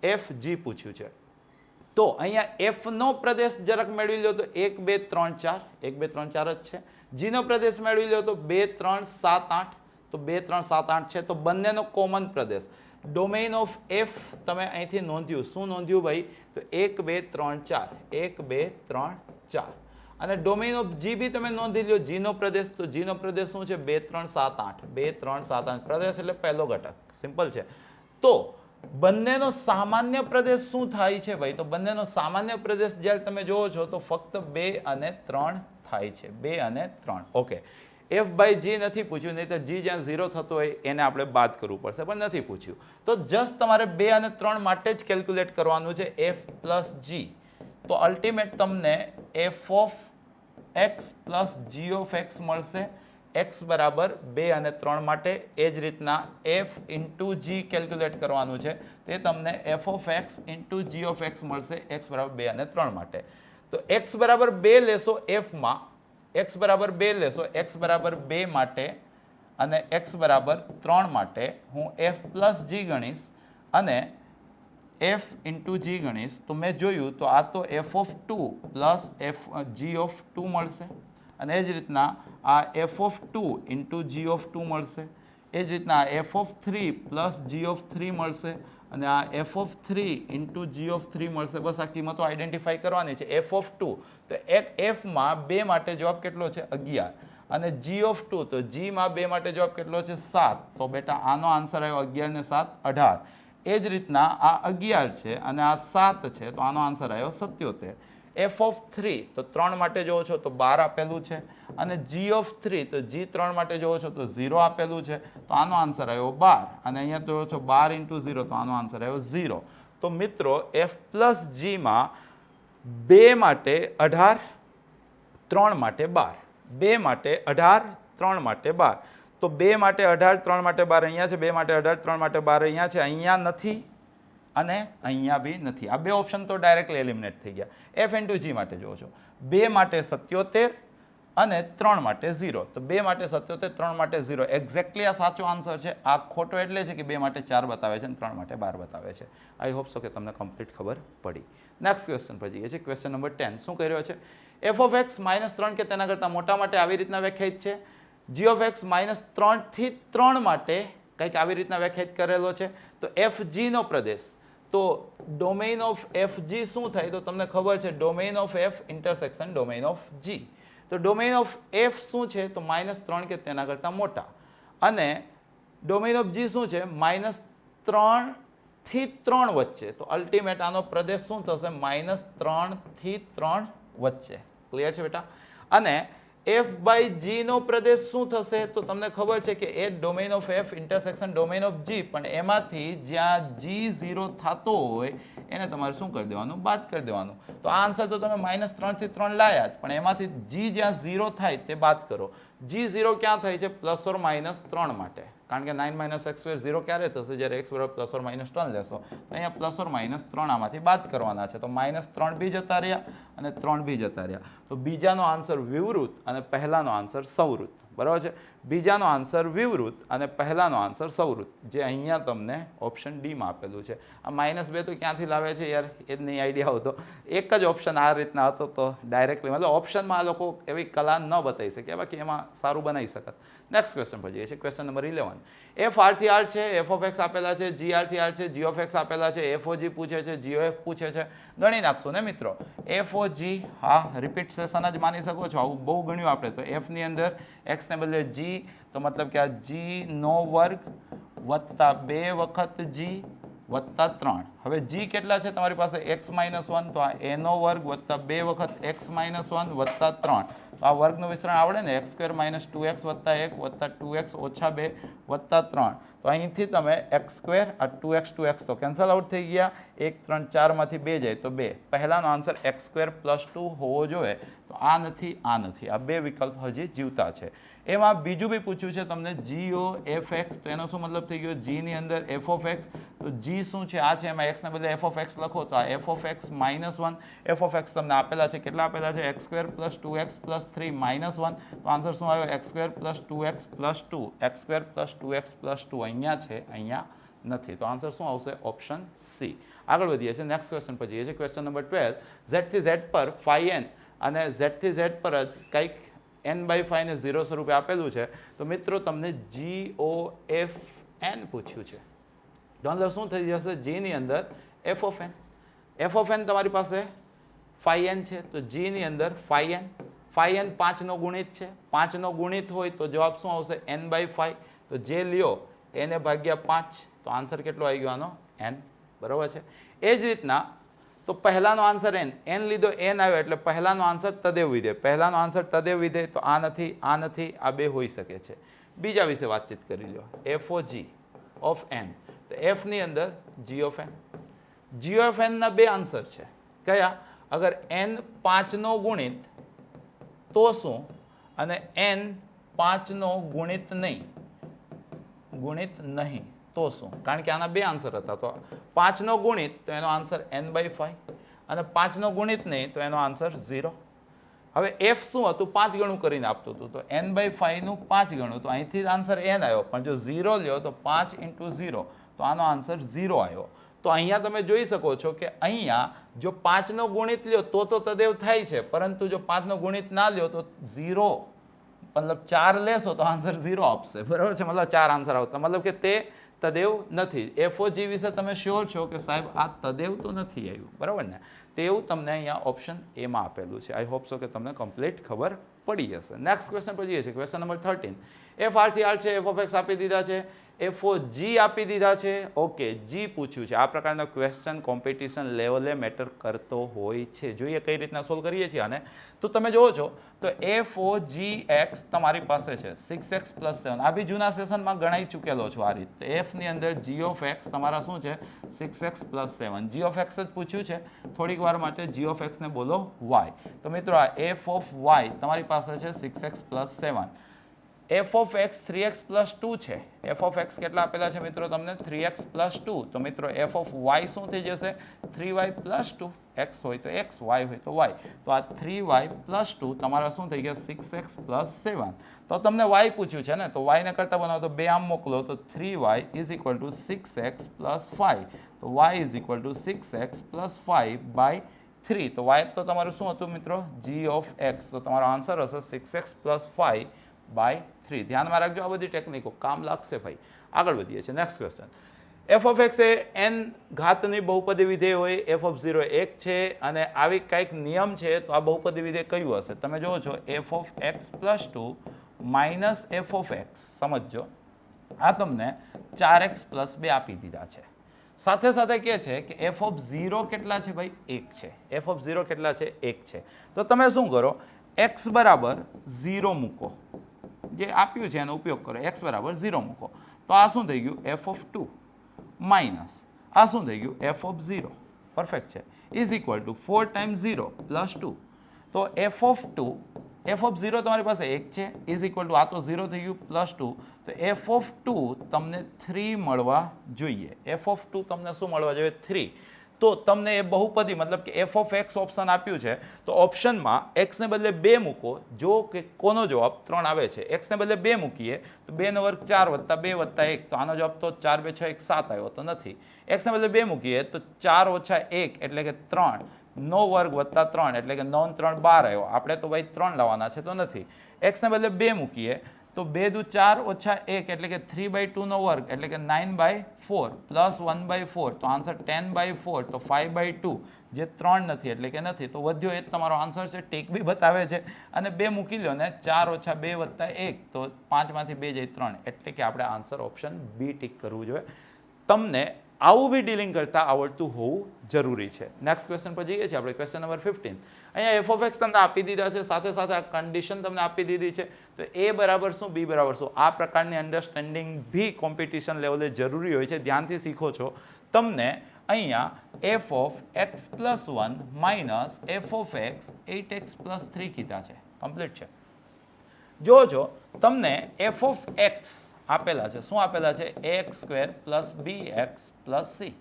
એફ જી પૂછ્યું છે. તો અહીંયા એફ નો પ્રદેશ જરાક મેળવી લો તો 1 2 3 4, 1 2 3 4 જ છે. જી નો પ્રદેશ મેળવી લો તો 2 3 7 8, તો 2 3 7 8 છે. તો બંનેનો common Pradesh domain of F તમે અહીંથી નોંધ્યું, શું નોંધ્યું ભાઈ? તો 1 2 3 4, 1 2 3 4. અને ડોમેઇન ઓફ જી બી તમે નોંધી લો, જીનો પ્રદેશ. તો જીનો પ્રદેશ શું છે? 2 3 7 8, 2 3 7 8. પ્રદેશ એટલે પહેલો ઘટક, સિમ્પલ છે. તો બંનેનો સામાન્ય પ્રદેશ શું થાય છે ભાઈ? તો બંનેનો સામાન્ય પ્રદેશ જ્યારે તમે જોવો છો તો ફક્ત 2 અને 3 થાય છે, 2 અને 3. ઓકે, એફ બાય જી નથી પૂછ્યું, નહીં તો જી જ્યાં 0 થતો હોય એને આપણે બાદ કરવું પડશે, પણ નથી પૂછ્યું. તો જસ્ટ તમારે 2 અને 3 માટે જ કેલ્ક્યુલેટ કરવાનું છે, એફ પ્લસ જી. તો અલ્ટિમેટ તમને f of x plus g of x મળશે, એક્સ બરાબર 2 અને 3 માટે. એ જ રીતના એફ ઇન્ટુ જી કેલ્ક્યુલેટ કરવાનું છે, તે તમને f of x into g of x મળશે, એક્સ બરાબર 2 અને 3 માટે. તો એક્સ બરાબર 2 લેશો એફમાં, એક્સ બરાબર 2 લેશો, એક્સ બરાબર 2 માટે અને એક્સ બરાબર 3 માટે હું એફ પ્લસ જી ગણીશ અને એફ ઇન્ટુ જી ગણીશ. તો મેં જોયું તો આ તો f of 2 plus f g of 2 મળશે, અને એ જ રીતના આ f of 2 into g of 2 મળશે. એ જ રીતના f of 3 plus g of 3 મળશે, અને આ f of 3 into g of 3 મળશે. બસ આ કિંમતો આઈડેન્ટિફાઈ કરવાની છે. એફ ઓફ 2 તો એક એફમાં 2 માટે જવાબ કેટલો છે? 11. અને જી ઓફ 2 તો જીમાં 2 માટે જવાબ કેટલો છે? 7. તો બેટા આનો આન્સર આવ્યો 11 ને 7 18. એ જ રીતના આ 11 છે અને આ 7 છે, તો આનો આન્સર આવ્યો 77. એફ ઓફ 3 તો 3 માટે જોવો છો તો 12 આપેલું છે, અને જી ઓફ 3 તો જી 3 માટે જોવો છો તો 0 આપેલું છે, તો આનો આન્સર આવ્યો 12. અને અહીંયા જોવો છો 12 ઇન્ટુ 0, તો આનો આન્સર આવ્યો 0. તો મિત્રો એફ પ્લસ જીમાં 2 માટે 18, 3 માટે 12, 2 માટે 18, 3 માટે 12. તો 2 માટે 18, 3 માટે 12 અહીંયા છે, 2 માટે 18, 3 માટે 12 અહીંયા છે, અહીંયા નથી અને અહીંયા બી નથી. આ બે ઓપ્શન તો ડાયરેક્ટલી એલિમિનેટ થઈ ગયા. એફ ઇન્ટુ જી માટે જોવો છો 2 માટે 77 અને 3 માટે 0. તો 2 માટે 77, 3 માટે 0. એક્ઝેક્ટલી આ સાચો આન્સર છે. આ ખોટો એટલે છે કે 2 માટે 4 બતાવે છે અને 3 માટે 12 બતાવે છે. આઈ હોપ સો કે તમને કમ્પ્લીટ ખબર પડી. નેક્સ્ટ ક્વેશ્ચન પર જઈએ છીએ. ક્વેશ્ચન નંબર 10 શું કહી રહ્યો છે? એફ ઓફ એક્સ -3 કે તેના કરતાં મોટા માટે આવી રીતના વ્યાખ્યાયિત છે. જી ઓફ એક્સ -3 થી 3 માટે કંઈક આવી રીતના વ્યાખ્યાયિત કરેલો છે. તો એફ જીનો પ્રદેશ, તો ડોમેઇન ઓફ એફ જી શું થાય? તો તમને ખબર છે domain of f intersection domain of g. તો ડોમેઇન ઓફ એફ શું છે? તો -3 કે તેના કરતાં મોટા. અને ડોમેઇન ઓફ જી શું છે? -3 થી 3 વચ્ચે. તો અલ્ટિમેટ આનો પ્રદેશ શું થશે? -3 થી 3 વચ્ચે. ક્લિયર છે બેટા? અને એફ બાય જી નો પ્રદેશ શું થશે? તો તમને ખબર છે કે એ domain of f intersection domain of g, પણ એમાંથી જ્યાં જી 0 થતો હોય એને તમારે શું કરી દેવાનું? બાદ કરી દેવાનું. તો આ આન્સર તો તમે -3 થી 3 લાયા જ, પણ એમાંથી જી જ્યાં 0 થાય તે બાદ કરો. જી 0 ક્યાં થાય છે? +or-3 માટે. કારણ કે 9 - x² 0 ક્યારે થશે? જ્યારે x બરાબર +or-3 લેશો. તો અહીંયા +or-3 આમાંથી બાદ કરવાના છે. તો -3 બી જતા રહ્યા અને 3 બી જતા રહ્યા. તો બીજાનો આન્સર વિવૃત અને પહેલાનો આન્સર સંવૃત. બરાબર છે? બીજાનો આન્સર વિવૃત અને પહેલાનો આન્સર સંવૃત, જે અહીંયા તમને ઓપ્શન ડીમાં આપેલું છે. આ -2 તો ક્યાંથી લાવે છે યાર? એ જ નહીં આઈડિયા આવતો. એક જ ઓપ્શન આ રીતના હતો તો ડાયરેક્ટલી મતલબ ઓપ્શનમાં આ લોકો એવી કલા ન બતાવી શકે, બાકી એમાં સારું બનાવી શકત. નેક્સ્ટ ક્વેશ્ચન પર જઈએ છીએ. Question number 11. એફ આર થી આર છે, એફ ઓફ એક્સ આપેલા છે, જી આર થી આર છે, જી ઓફ એક્સ આપેલા છે, એફ ઓ જી પૂછે છે, જી ઓ એફ પૂછે છે. ગણી નાખશો ને મિત્રો? એફ ઓ જી, હા રિપીટ સેશન જ માની શકો છો. આવું બહુ ગણ્યું આપણે. તો એફની અંદર એક્સને બદલે જી, તો મતલબ કે આ જી નો વર્ગ વત્તા 2 વખત જી વત્તા 3. હવે જી કેટલા છે તમારી પાસે? x - 1, તો આ એનો વર્ગ વત્તા 2 વખત x - 1 વત્તા 3. તો આ વર્ગનું વિસ્તરણ આવડે ને? x² - 2x વત્તા 1 વત્તા 2x ઓછા 2 વત્તા 3. તો અહીંથી તમે x² આ 2x તો કેન્સલ આઉટ થઈ ગયા. 1 3 4 માંથી 2 જાય તો 2. પહેલાનો આન્સર x² + 2 હોવો જોઈએ. તો આ નથી, આ નથી. આ બે વિકલ્પ હજી જીવતા છે. એમાં બીજું બી પૂછ્યું છે તમને, જી ઓ એફ એક્સ. તો એનો શું મતલબ થઈ ગયો? જીની અંદર એફ ઓફ એક્સ. તો જી શું છે? આ છે. એમાં એક્સને બદલે એફ ઓફ એક્સ લખો તો આ f of x -1. F of x તમને આપેલા છે. કેટલા આપેલા છે? x² + 2x + 3 -1. તો આન્સર શું આવ્યો? x² + 2x + 2. x² + 2x + 2 અહીંયા છે, અહીંયા નથી. તો આન્સર શું આવશે? Option C. આગળ વધીએ છીએ. નેક્સ્ટ ક્વેશ્ચન પર જઈએ છીએ. Question number 12. z થી z પર φn અને z થી z પર જ કંઈક n/5 ને 0 સ્વરૂપે આપેલું છે. તો મિત્રો તમને GOFN પૂછ્યું છે. તો મતલબ શું થઈ જશે, જીની અંદર f of n. F of n તમારી પાસે ફાઈ એન છે, તો જીની અંદર ફાઈ એન. ફાઈ એન 5નો ગુણિત છે, 5નો ગુણિત હોય તો જવાબ શું આવશે, એન બાય 5. તો જે લ્યો એને ભાગ્યા 5, તો આન્સર કેટલો આવી ગયો આનો, એન. બરાબર છે. એ જ રીતના તો પહેલાનો આન્સર એન લીધો, એન આવ્યો એટલે પહેલાનો આન્સર તદેવ વિધેય. પહેલાનો આન્સર તદેવ વિધેય, તો આ નથી, આ બે હોઈ શકે છે. બીજા વિશે વાતચીત કરી લો, f o g of n. તો એફની અંદર g of n. G of એનના બે આન્સર છે. કયા? અગર એન 5નો ગુણિત તો શું, અને એન 5નો ગુણિત નહીં તો શું? કારણ કે આના બે આન્સર હતા. તો 5નો ગુણિત તો એનો આન્સર n બાય 5, અને 5નો ગુણિત નહીં તો એનો આન્સર 0. હવે એફ શું હતું, 5 ગણું કરીને આપતું હતું, તો n બાય 5નું 5 ગણું, તો અહીંથી આન્સર n આવ્યો. પણ જો 0 લ્યો તો 5 × 0, તો આનો આન્સર 0 આવ્યો. તો અહીંયા તમે જોઈ શકો છો કે અહીંયા જો 5નો ગુણિત લ્યો તો તદેવ થાય છે, પરંતુ જો 5નો ગુણિત ના લ્યો તો 0, મતલબ 4 લેશો તો આન્સર 0 આપશે. બરાબર છે, મતલબ 4 આન્સર આવતા, મતલબ કે તે તદેવ નથી. એફઓજી વિશે તમે શ્યોર છો કે સાહેબ આ તદેવ તો નથી આવ્યું, બરાબર ને? તેવું તમને અહીંયા ઓપ્શન એમાં આપેલું છે. આઈ હોપ સો કે તમને કમ્પ્લીટ ખબર પડી જશે. નેક્સ્ટ ક્વેશ્ચન પર જઈએ છીએ, ક્વેશ્ચન નંબર 13. એફ આરથી આર છે, એફ ઓફ એક્સ આપી દીધા છે, એફઓ જી આપી દીધા છે. ઓકે, જી પૂછ્યું છે. આ પ્રકારના ક્વેશ્ચન કોમ્પિટિશન લેવલે મેટર કરતો હોય છે. જોઈએ કઈ રીતના સોલ્વ કરીએ છીએ આને. તો તમે જુઓ છો તો એફઓ જી એક્સ તમારી પાસે છે 6x + 7. આ બી જૂના સેશનમાં ગણાઈ ચૂકેલો છો આ રીતે. એફની અંદર જી ઓફ એક્સ તમારા શું છે, 6x + 7. જી ઓફ એક્સ જ પૂછ્યું છે. થોડીક વાર માટે જી ઓફ એક્સને બોલો વાય. તો મિત્રો આ એફ ઓફ વાય તમારી પાસે છે 6x + 7. F of x 3x + 2 છે. એફ ઓફ એક્સ કેટલા આપેલા છે મિત્રો તમને, 3x + 2. તો મિત્રો એફ ઓફ વાય શું થઈ જશે, 3y + 2. એક્સ હોય તો એક્સ, વાય હોય તો વાય. તો આ 3y + 2 તમારા શું થઈ ગયા, 6x + 7. તો તમને વાય પૂછ્યું છે ને, તો વાયને કરતા બનાવો તો 2 આમ મોકલો તો 3y = 6x + 5. તો y = 6x + 5/3. તો y તો તમારું શું હતું મિત્રો, g ઓફ x. તો તમારો આન્સર હશે 6x + 5/3. ધ્યાનમાં રાખજો, આ બધી ટેકનિકો કામ લાગશે ભાઈ. આગળ વધીએ છીએ. Next question. F of x A n ઘાતની બહુપદી વિધેય હોય, એફ ઓફ 0 1 છે, અને આવી કંઈક નિયમ છે, તો આ બહુપદી વિધેય કયું હશે? તમે જુઓ છો F of x + 2 minus F of x. સમજો, આ તમને 4x + 2 આપી દીધા છે. સાથે સાથે કહે છે કે એફ ઓફ 0 કેટલા છે ભાઈ, 1 છે. એફ ઓફ 0 કેટલા છે, 1 છે. તો તમે શું કરો, x = 0 મૂકો, જે આપ્યું છે એનો ઉપયોગ કરો. x = 0 મૂકો તો આ શું થઈ ગયું, એફ ઓફ 2 માઇનસ આ શું થઈ ગયું, એફ ઓફ 0. પરફેક્ટ છે. Is equal two 4 × 0 + 2. તો એફ ઓફ 0 તમારી પાસે 1 છે, ઇઝ ઇક્વલ ટુ આ તો 0 થઈ ગયું +2. તો એફ ઓફ 2 તમને 3 મળવા જોઈએ. એફ ઓફ 2 તમને શું મળવા જોઈએ, 3. તો તમને એ બહુપદી મતલબ કે એફ ઓફ એક્સ ઓપ્શન આપ્યું છે, તો ઓપ્શનમાં એક્સને બદલે 2 મૂકો. જો કે કોનો જવાબ 3 આવે છે, એક્સને બદલે 2 મૂકીએ તો 2 નો વર્ગ 4 + 2 + 1, તો આનો જવાબ તો 4 2 6 1 7 આવ્યો, તો નથી. એક્સને બદલે 2 મૂકીએ તો 4 - 1 એટલે કે 3 નો વર્ગ + 3 એટલે કે 9 × 3 = 12 આવ્યો. આપણે તો ભાઈ 3 લાવવાના છે, તો નથી. એક્સને બદલે 2 મૂકીએ તો 2 દુ 4 - 1 એટલે કે 3/2 નો વર્ગ એટલે કે 9/4 + 1/4, તો આન્સર 10/4. તો 5/2 જે 3 નથી એટલે કે નથી, તો વધ્યો એ જ તમારો આન્સર છે. ટીક બી બતાવે છે, અને 2 મૂકી લો ને, 4 - 2 + 1, તો 5 માંથી 2 જાય 3, એટલે કે આપણે આન્સર ઓપ્શન બી ટીક કરવું જોઈએ. તમને આવું બી ડીલિંગ કરતા આવડતું હોવું જરૂરી છે. નેક્સ્ટ ક્વેશ્ચન પર જઈએ છીએ આપણે, ક્વેશ્ચન નંબર 15. અહીંયા એફ ઓફ એક્સ તમને આપી દીધા છે, સાથે સાથે આ કન્ડિશન તમને આપી દીધી છે. તો એ બરાબર શું, બી બરાબર શું, આ પ્રકારની અન્ડરસ્ટેન્ડિંગ બી કોમ્પિટિશન લેવલે જરૂરી હોય છે. ધ્યાનથી શીખો છો. તમને અહીંયા F of x + 1 minus F of x 8x + 3 કીધા છે. કમ્પ્લીટ છે. જો તમને એફ ઓફ એક્સ આપેલા છે, શું આપેલા છે, ax² + bx + c.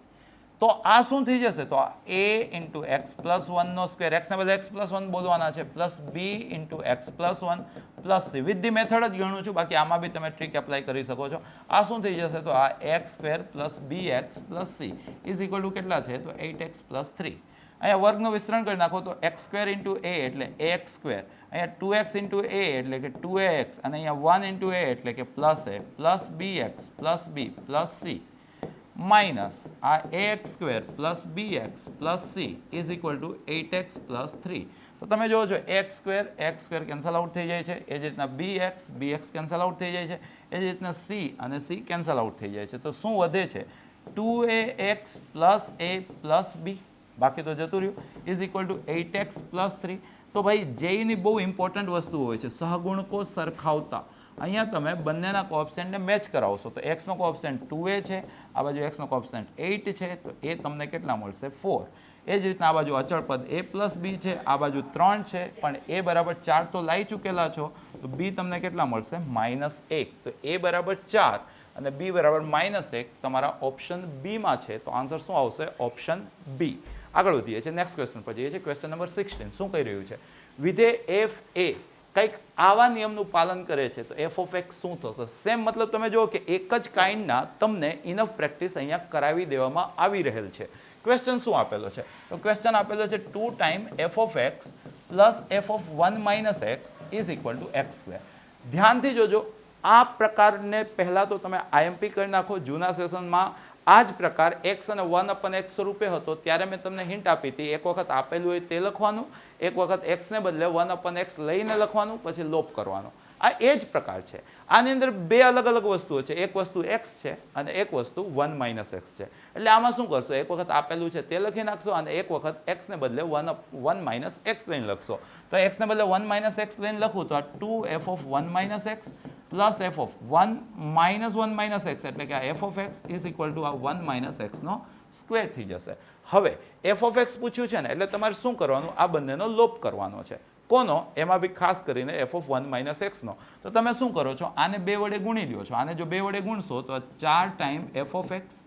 તો આ શું થઈ જશે, તો a × x + 1 નો સ્ક્વેર, એક્સને બદલે x + 1 બોલવાના છે, plus b × x + 1 + c. With the method જ ગણું છું, બાકી આમાં બી તમે ટ્રીક એપ્લાય કરી શકો છો. આ શું થઈ જશે, તો આ x² + bx + c is equal to કેટલા છે, તો 8x + 3. અહીંયા વર્ગનું વિસ્તરણ કરી નાખો તો x² × a એટલે ax², અહીંયા 2x × a એટલે કે 2ax, અને અહીંયા 1 × a એટલે કે +a, + bx + b + c. Minus આ ax² plus bx plus c is equal two 8x plus 3. તો તમે જોવો છો x² કેન્સલ આઉટ થઈ જાય છે, એ જ રીતના bx કેન્સલ આઉટ થઈ જાય છે, એ જ રીતના c અને c કેન્સલ આઉટ થઈ જાય છે. તો શું વધે છે 2ax plus a plus b, બાકી તો જતું રહ્યું, is equal two 8x plus 3. તો ભાઈ જેઈની બહુ ઇમ્પોર્ટન્ટ વસ્તુ હોય છે સહગુણકો સરખાવતા. અહીંયા તમે બંનેના કોએફિશિયન્ટને મેચ કરાવશો તો એક્સનો કોએફિશિયન્ટ 2a છે, આ બાજુ એક્સનો કોએફિશિયન્ટ 8 છે, તો એ તમને કેટલા મળશે 4. એ જ રીતના આ બાજુ અચળ પદ a પ્લસ b છે, આ બાજુ 3 છે, પણ a બરાબર 4 તો લાવી ચૂકેલા છો, તો b તમને કેટલા મળશે -1. તો a બરાબર 4 અને b બરાબર -1 તમારા ઓપ્શન બી માં છે. તો આન્સર શું આવશે? Option B. આગળ વધીએ છીએ, નેક્સ્ટ ક્વેશ્ચન પર જઈએ છીએ. ક્વેશ્ચન નંબર 16 શું કહી રહ્યું છે? વિધેય એફ એ કંઈક આવા નિયમનું પાલન કરે છે તો એફ ઓફ એક્સ શું થશે? સેમ મતલબ તમે જુઓ કે એક જ કાઇન્ડના તમને ઇનફ પ્રેક્ટિસ અહીંયા કરાવી દેવામાં આવી રહેલ છે. ક્વેશ્ચન શું આપેલો છે? તો ક્વેશ્ચન આપેલો છે 2 time F of x plus f of 1 minus x is equal two x². ધ્યાનથી જોજો, આ પ્રકારને પહેલાં તો તમે આઈએમપી કરી નાખો. જૂના સેશનમાં આ જ પ્રકાર x અને 1/x સ્વરૂપે હતો, ત્યારે મેં તમને હિન્ટ આપી હતી એક વખત આપેલું હોય તે લખવાનું, એક વખત x ને બદલે 1/x લઈને લખવાનું, પછી લોપ કરવાનો. આ એ જ પ્રકાર છે. આની અંદર બે અલગ અલગ વસ્તુઓ છે, એક વસ્તુ x છે અને એક વસ્તુ 1 માઇનસ એક્સ છે. એટલે આમાં શું કરશો? એક વખત આપેલું છે તે લખી નાખશો અને એક વખત x ને બદલે 1 માઇનસ એક્સ લઈને લખશો. તો x ને બદલે 1 માઇનસ એક્સ લઈને લખું તો આ 2f of 1 minus x plus f of 1 minus 1 minus x, એટલે કે આ f of x is equal two આ 1 માઇનસ એક્સનો સ્ક્વેર થઈ જશે. હવે એફ ઓફ એક્સ પૂછ્યું છે ને, એટલે તમારે શું કરવાનું? આ બંનેનો લોપ કરવાનો છે. કોનો? એમાં બી ખાસ કરીને એફ ઓફ 1 માઇનસ એક્સનો. તો તમે શું કરો છો? આને 2 વડે ગુણી લ્યો છો. આને જો 2 વડે ગુણશો તો 4 time F of x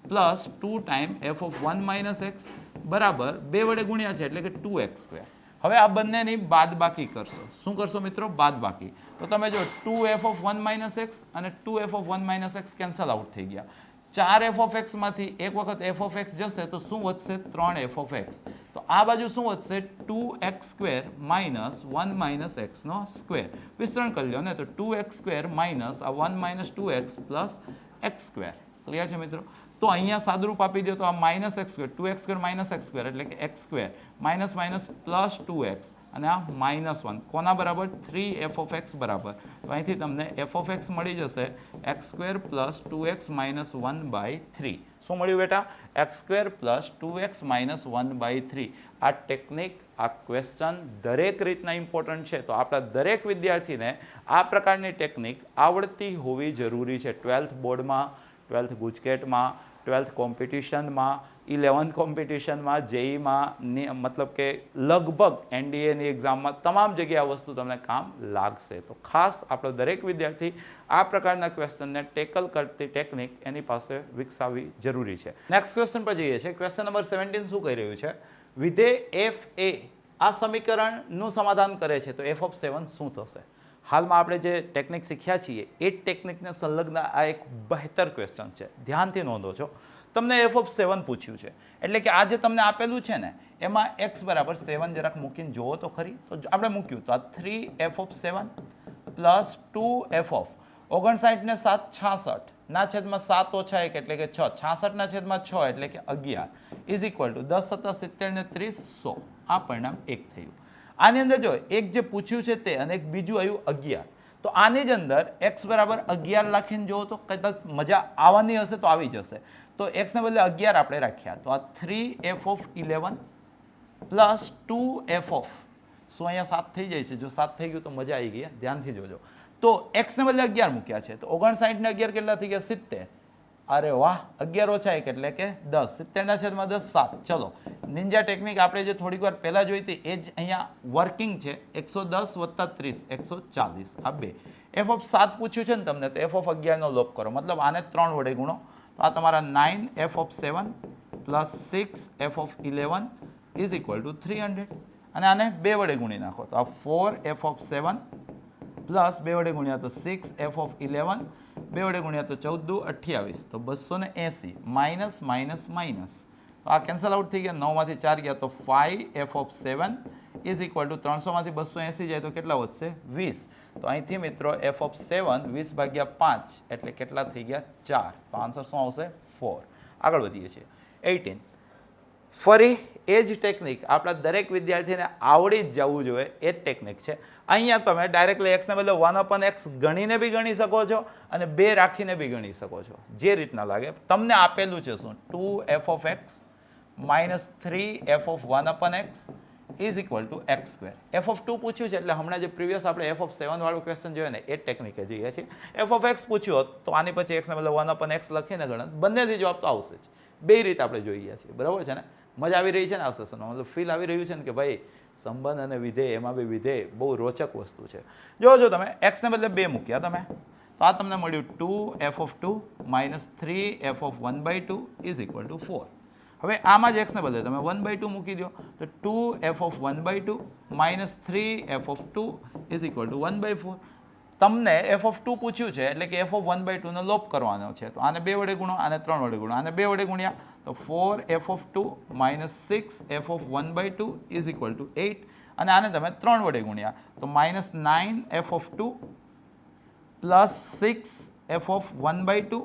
plus 2 time F of 1 minus x બરાબર 2 વડે ગુણ્યા છે એટલે કે 2x². હવે આ બંનેની બાદબાકી કરશો. શું કરશો મિત્રો? બાદબાકી. તો તમે જો 2f ઓફ 1 માઇનસ એક્સ અને 2f of 1 minus x cancel out થઈ ગયા. 4f ઓફ એક્સમાંથી એક વખત f ઓફ એક્સ જશે તો શું વધશે? 3f of x. તો આ બાજુ શું વધશે? 2x² minus 1 minus એક્સનો square. વિસ્તરણ કરી લો ને તો 2x² માઇનસ આ 1 minus 2x plus x². Clear છે મિત્રો? તો અહીંયા સાદુરૂપ આપી દો તો આ -x², 2x² માઇનસ x² એટલે કે x² minus minus plus 2x અને આ -1 કોના બરાબર? 3f ઓફ x બરાબર. તો અહીંથી તમને f ઓફ x મળી જશે x² પ્લસ 2x માઇનસ 1/3. શું મળ્યું બેટા? x² plus 2x minus 1/3. આ ટેકનિક, આ ક્વેશ્ચન દરેક રીતના ઇમ્પોર્ટન્ટ છે. તો આપણા દરેક વિદ્યાર્થીને આ પ્રકારની ટેકનિક આવડતી હોવી જરૂરી છે. 12th બોર્ડમાં, 12th ગુજકેટમાં, 12th કોમ્પિટિશનમાં, 11th કોમ્પિટિશનમાં, જેઈમાં, મતલબ કે લગભગ એનડીએની એક્ઝામમાં તમામ જગ્યાએ આ વસ્તુ તમને કામ લાગશે. તો ખાસ આપણો દરેક વિદ્યાર્થી આ પ્રકારના ક્વેશ્ચનને ટેકલ કરતી ટેકનિક એની પાસે વિકસાવવી જરૂરી છે. નેક્સ્ટ ક્વેશ્ચન પર જઈએ છીએ. ક્વેશ્ચન નંબર 17 શું કહી રહ્યું છે? વિધેય એફ એ આ સમીકરણનું સમાધાન કરે છે તો એફ ઓફ 7 શું થશે? હાલમાં આપણે જે ટેકનિક શીખ્યા છીએ એ જ ટેકનિકને સંલગ્ન આ એક બહેતર ક્વેશ્ચન છે. ધ્યાનથી નોંધો છો. તમને એફ ઓફ 7 પૂછ્યું છે એટલે કે આ જે તમને આપેલું છે ને એમાં x બરાબર 7 જરાક મૂકીને જુઓ તો ખરી. તો આપણે મૂક્યું તો આ 3f of 7 plus 2f of 59 ને 7 66 ના છેદમાં 7 ઓછા 1 એટલે કે 6, 66 ના છેદમાં 6 એટલે કે 11 ઇઝ ઇક્વલ ટુ 10 7 70 ને 30 100. આ પરિણામ 1 થયું. આની અંદર જો એક જે પૂછ્યું છે તે અને એક બીજું આવ્યું 11. તો આની જ અંદર x બરાબર 11 લખીને જુઓ તો કદાચ મજા આવવાની હશે તો આવી જશે. તો x ને બદલે 11 આપણે રાખ્યા તો આ 3f of 11 plus 2f of, શું અહીંયા 7 થઈ જાય છે? જો 7 થઈ ગયું તો મજા આવી ગઈ. ધ્યાનથી જોજો. તો x ને બદલે 11 મૂક્યા છે તો 59 ને 11 કેટલા થઈ ગયા? 70. અરે વાહ, 11 ઓછા 1 એટલે કે 10. 70 ના છેદમાં 10 7. ચલો, નિંજા ટેકનિક આપણે જે થોડીક વાર પહેલાં જોઈ હતી એ જ અહીંયા વર્કિંગ છે. 110 વત્તા 30 140 આ 2. એફ ઓફ 7 પૂછ્યું છે ને તમને તો એફ ઓફ 11 નો લોપ કરો, મતલબ આને 3 વડે ગુણો. તો આ તમારા 9f of 7 plus 6f of 11 is equal two 300. અને આને 2 વડે ગુણી નાખો તો આ 4f ઓફ 7 પ્લસ 2 વડે ગુણ્યા તો 6f ઓફ 11, 2 વડે ગુણ્યા તો 14 દુ 28 તો 280 માઇનસ માઇનસ માઇનસ. તો આ કેન્સલ આઉટ થઈ ગયા. 9 માંથી 4 ગયા તો 5f of 7 is equal to 300માંથી 280 જાય તો કેટલા વધશે 20 તો અહીંથી મિત્રો એફ ઓફ 7 20/5 એટલે કેટલા થઈ ગયા 4 તો આન્સર શું આવશે 4 આગળ વધીએ છીએ 18 ફરી એ જ ટેકનિક આપણા દરેક વિદ્યાર્થીને આવડી જ જવું જોઈએ એ જ ટેકનિક છે અહીંયા તમે ડાયરેક્ટલી એક્સને બદલે 1/x ગણીને બી ગણી શકો છો અને 2 રાખીને બી ગણી શકો છો જે રીતના લાગે તમને આપેલું છે શું 2f(x) - 3f of 1/x is equal two x square f(2) પૂછ્યું છે એટલે હમણાં જે પ્રીવિયસ આપણે f(7) વાળું ક્વેશ્ચન જોયું ને એ જ ટેકનિકે જોઈએ છીએ f(x) પૂછ્યું હોત તો આની પછી x ને બદલે 1/x લખીને ગણત બંનેથી જવાબ તો આવશે જ બે રીત આપણે જોઈએ છીએ બરાબર છે ને મજા આવી રહી છે ને આ સેશનમાં મતલબ ફીલ આવી રહ્યું છે ને કે ભાઈ સંબંધ અને વિધેય એમાં બી વિધેય બહુ રોચક વસ્તુ છે જો તમે x ને બદલે 2 મૂક્યા તમે તો આ તમને મળ્યું 2f(2) - 3f of 1/2 is equal two 4 હવે આમાં જ x ને બદલે તમે 1/2 મૂકી દો તો 2f of 1/2 - 3f of 2 is equal two 1/4 તમને f(2) પૂછ્યું છે એટલે કે f of 1/2 નો લોપ કરવાનો છે તો આને 2 વડે ગુણો આને 3 વડે ગુણો આને 2 વડે ગુણ્યા તો 4f(2) - 6f of 1/2 is equal two 8 અને આને તમે 3 વડે ગુણ્યા તો -9f(2) + 6f of 1/2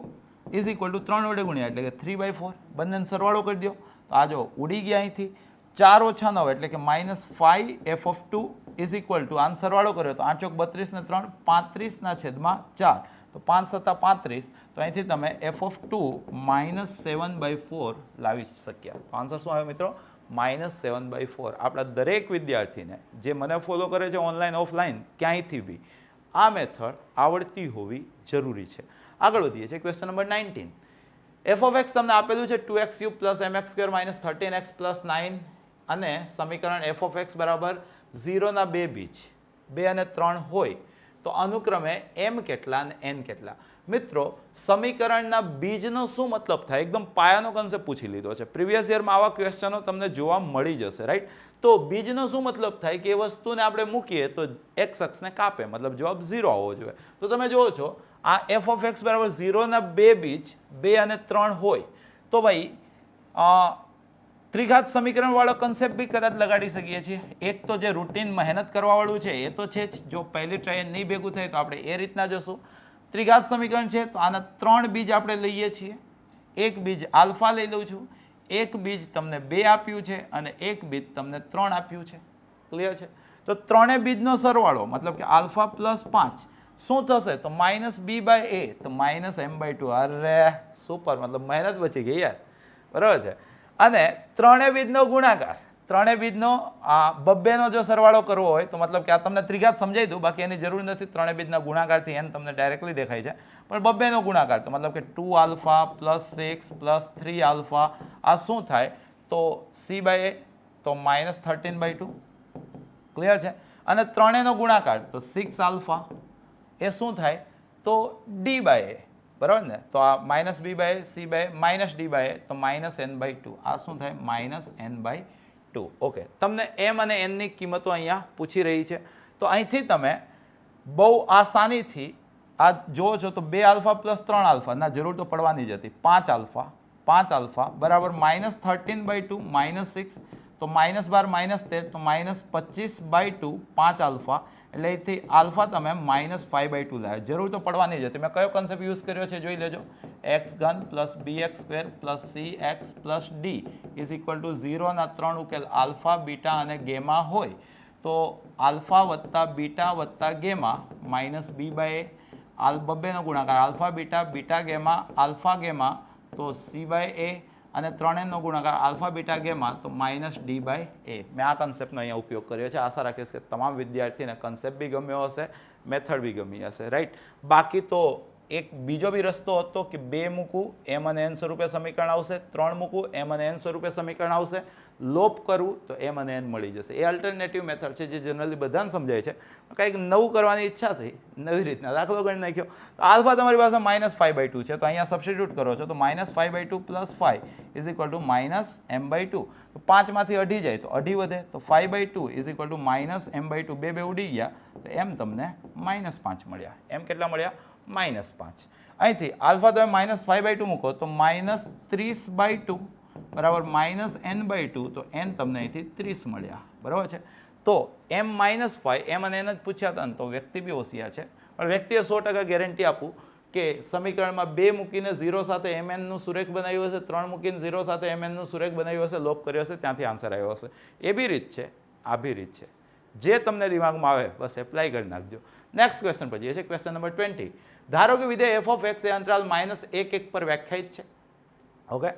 is equal two 3 વડે ગુણ્યા એટલે કે 3/4 બંનેનો સરવાળો કરી દો તો આ જો ઉડી ગયા અહીંથી 4 - 9 એટલે કે -5f(2) ઇઝ ઇક્વલ ટુ આનો સરવાળો કર્યો તો 8 × 32 ને 3 35/4 તો 5 × 7 = 35 તો અહીંથી તમે f(2) - 7/4 લાવી શક્યા તો આન્સર શું આવ્યો મિત્રો -7/4 આપણા દરેક વિદ્યાર્થીને જે મને ફોલો કરે છે ઓનલાઈન ઓફલાઈન ક્યાંયથી બી આ મેથડ આવડતી હોવી જરૂરી છે આગળ વધીએ છીએ ક્વેશ્ચન નંબર 19 f(x) તમને આપેલું છે 2x³ + mx² - 13x + 9 અને સમીકરણ f(x) બરાબર 0 ના 2 બીજ 2 અને 3 હોય તો અનુક્રમે m કેટલા અને n કેટલા મિત્રો સમીકરણના બીજનો શું મતલબ થાય એકદમ પાયાનો કન્સેપ્ટ પૂછી લીધો છે પ્રીવિયસ યરમાં આવા ક્વેશ્ચનો તમને જોવા મળી જશે રાઈટ તો બીજનો શું મતલબ થાય કે એ વસ્તુને આપણે મૂકીએ તો x અક્ષને કાપે મતલબ જવાબ 0 આવવો જોઈએ તો તમે જુઓ છો આ f(x) બરાબર 0 ના 2 બીજ 2 અને 3 હોય તો ભાઈ ત્રિઘાત સમીકરણ વાળો કન્સેપ્ટ બી કદાચ લગાડી શકીએ છીએ એક તો જે રૂટીન મહેનત કરવા વાળું છે એ તો છે જ જો પહેલી ટ્રાય નહીં ભેગું થાય તો આપણે એ રીતના જશું ત્રિઘાત સમીકરણ છે તો આના 3 બીજ આપણે લઈએ છીએ એક બીજ આલ્ફા લઈ લઉં છું એક બીજ તમને 2 આપ્યું છે અને એક બીજ તમને 3 આપ્યું છે ક્લિયર છે તો ત્રણે બીજનો સરવાળો મતલબ કે આલ્ફા + 5 શું થશે તો -b/a તો -m/2 અરે સુપર મતલબ મહેનત બચી ગઈ યાર બરાબર છે અને ત્રણે બીજનો ગુણાકાર ત્રણે બીજનો બબ્બેનો જો સરવાળો કરવો હોય તો મતલબ કે આ તમને ત્રિઘાત સમજાવી દઉં બાકી એની જરૂર નથી ત્રણે બીજના ગુણાકારથી n તમને ડાયરેક્ટલી દેખાય છે પણ બબ્બેનો ગુણાકાર તો મતલબ કે 2α + 6 + 3α આ શું થાય તો c/a તો -13/2 ક્લિયર છે અને ત્રણેયનો ગુણાકાર તો 6α એ શું થાય તો d/a બરાબર ને તો આ -b/a c/a -d/a તો -n/2 આ શું થાય -n/2 ઓકે તમને m અને n ની કિંમતો અહીંયા પૂછી રહી છે તો અહીંથી તમે બહુ આસાનીથી આ જુઓ છો તો 2α + 3α ના જરૂર તો પડવાની જ હતી 5α બરાબર -13/2 -6 તો -12 -13 તો -25/2 5α એટલે અહીંથી આલ્ફા તમે -5/2 લાવ્યા જરૂર તો પડવાની જ હતી મેં કયો કન્સેપ્ટ યુઝ કર્યો છે જોઈ લેજો x³ + bx² + cx + d is equal two 0 ના 3 ઉકેલ આલ્ફા બીટા અને ગેમા હોય તો આલ્ફા + બીટા + ગેમા -b/a બબ્બેનો ગુણાકાર alpha beta gamma alpha gamma તો c/a અને ત્રણેયનો ગુણાકાર આલ્ફા બીટા ગેમા તો -d/a મેં આ કન્સેપ્ટનો અહીંયા ઉપયોગ કર્યો છે આશા રાખીશ કે તમામ વિદ્યાર્થીને કન્સેપ્ટ બી ગમ્યો હશે મેથડ બી ગમી હશે રાઈટ બાકી તો એક બીજો બી રસ્તો હતો કે 2 મૂકું m અને n સ્વરૂપે સમીકરણ આવશે 3 મૂકું m અને n સ્વરૂપે સમીકરણ આવશે લોપ કરવું તો m અને n મળી જશે એ અલ્ટરનેટિવ મેથડ છે જે જનરલી બધાને સમજાય છે કંઈક નવું કરવાની ઈચ્છા થઈ નવી રીતના દાખલો ગણી નાખ્યો તો આલ્ફા તમારી પાસે -5/2 છે તો અહીંયા સબસ્ટિટ્યુટ કરો છો તો -5/2 + 5 ઇઝ ઇક્વલ ટુ -m/2 તો 5 માંથી અઢી જાય તો અઢી વધે તો 5/2 ઇઝ ઇક્વલ ટુ -m/2 બે ઉડી ગયા તો m તમને -5 મળ્યા m કેટલા મળ્યા -5 અહીંથી આલ્ફા તમે -5/2 મૂકો તો -30/2 બરાબર -n/2 તો n તમને અહીંથી 30 મળ્યા બરાબર છે તો m-5 એમ અને એને જ પૂછ્યા હતા ને તો વ્યક્તિ બી હોશિયાર છે, પણ વ્યક્તિએ 100% ગેરંટી આપું કે સમીકરણમાં 2 મૂકીને 0 સાથે mnનું સુરેખ બનાવ્યું હશે, 3 મૂકીને 0 સાથે mnનું સુરેખ બનાવ્યું હશે, લોપ કર્યો હશે, ત્યાંથી આન્સર આવ્યો હશે. એ બી રીત છે, આ બી રીત છે. જે તમને દિમાગમાં આવે બસ એપ્લાય કરી નાખજો. નેક્સ્ટ ક્વેશ્ચન પર જઈએ છીએ, ક્વેશ્ચન નંબર 20. ધારો કે વિધેય f ઓફ x એ અંતરાલ -1 પર વ્યાખ્યાયિત છે. ઓકે,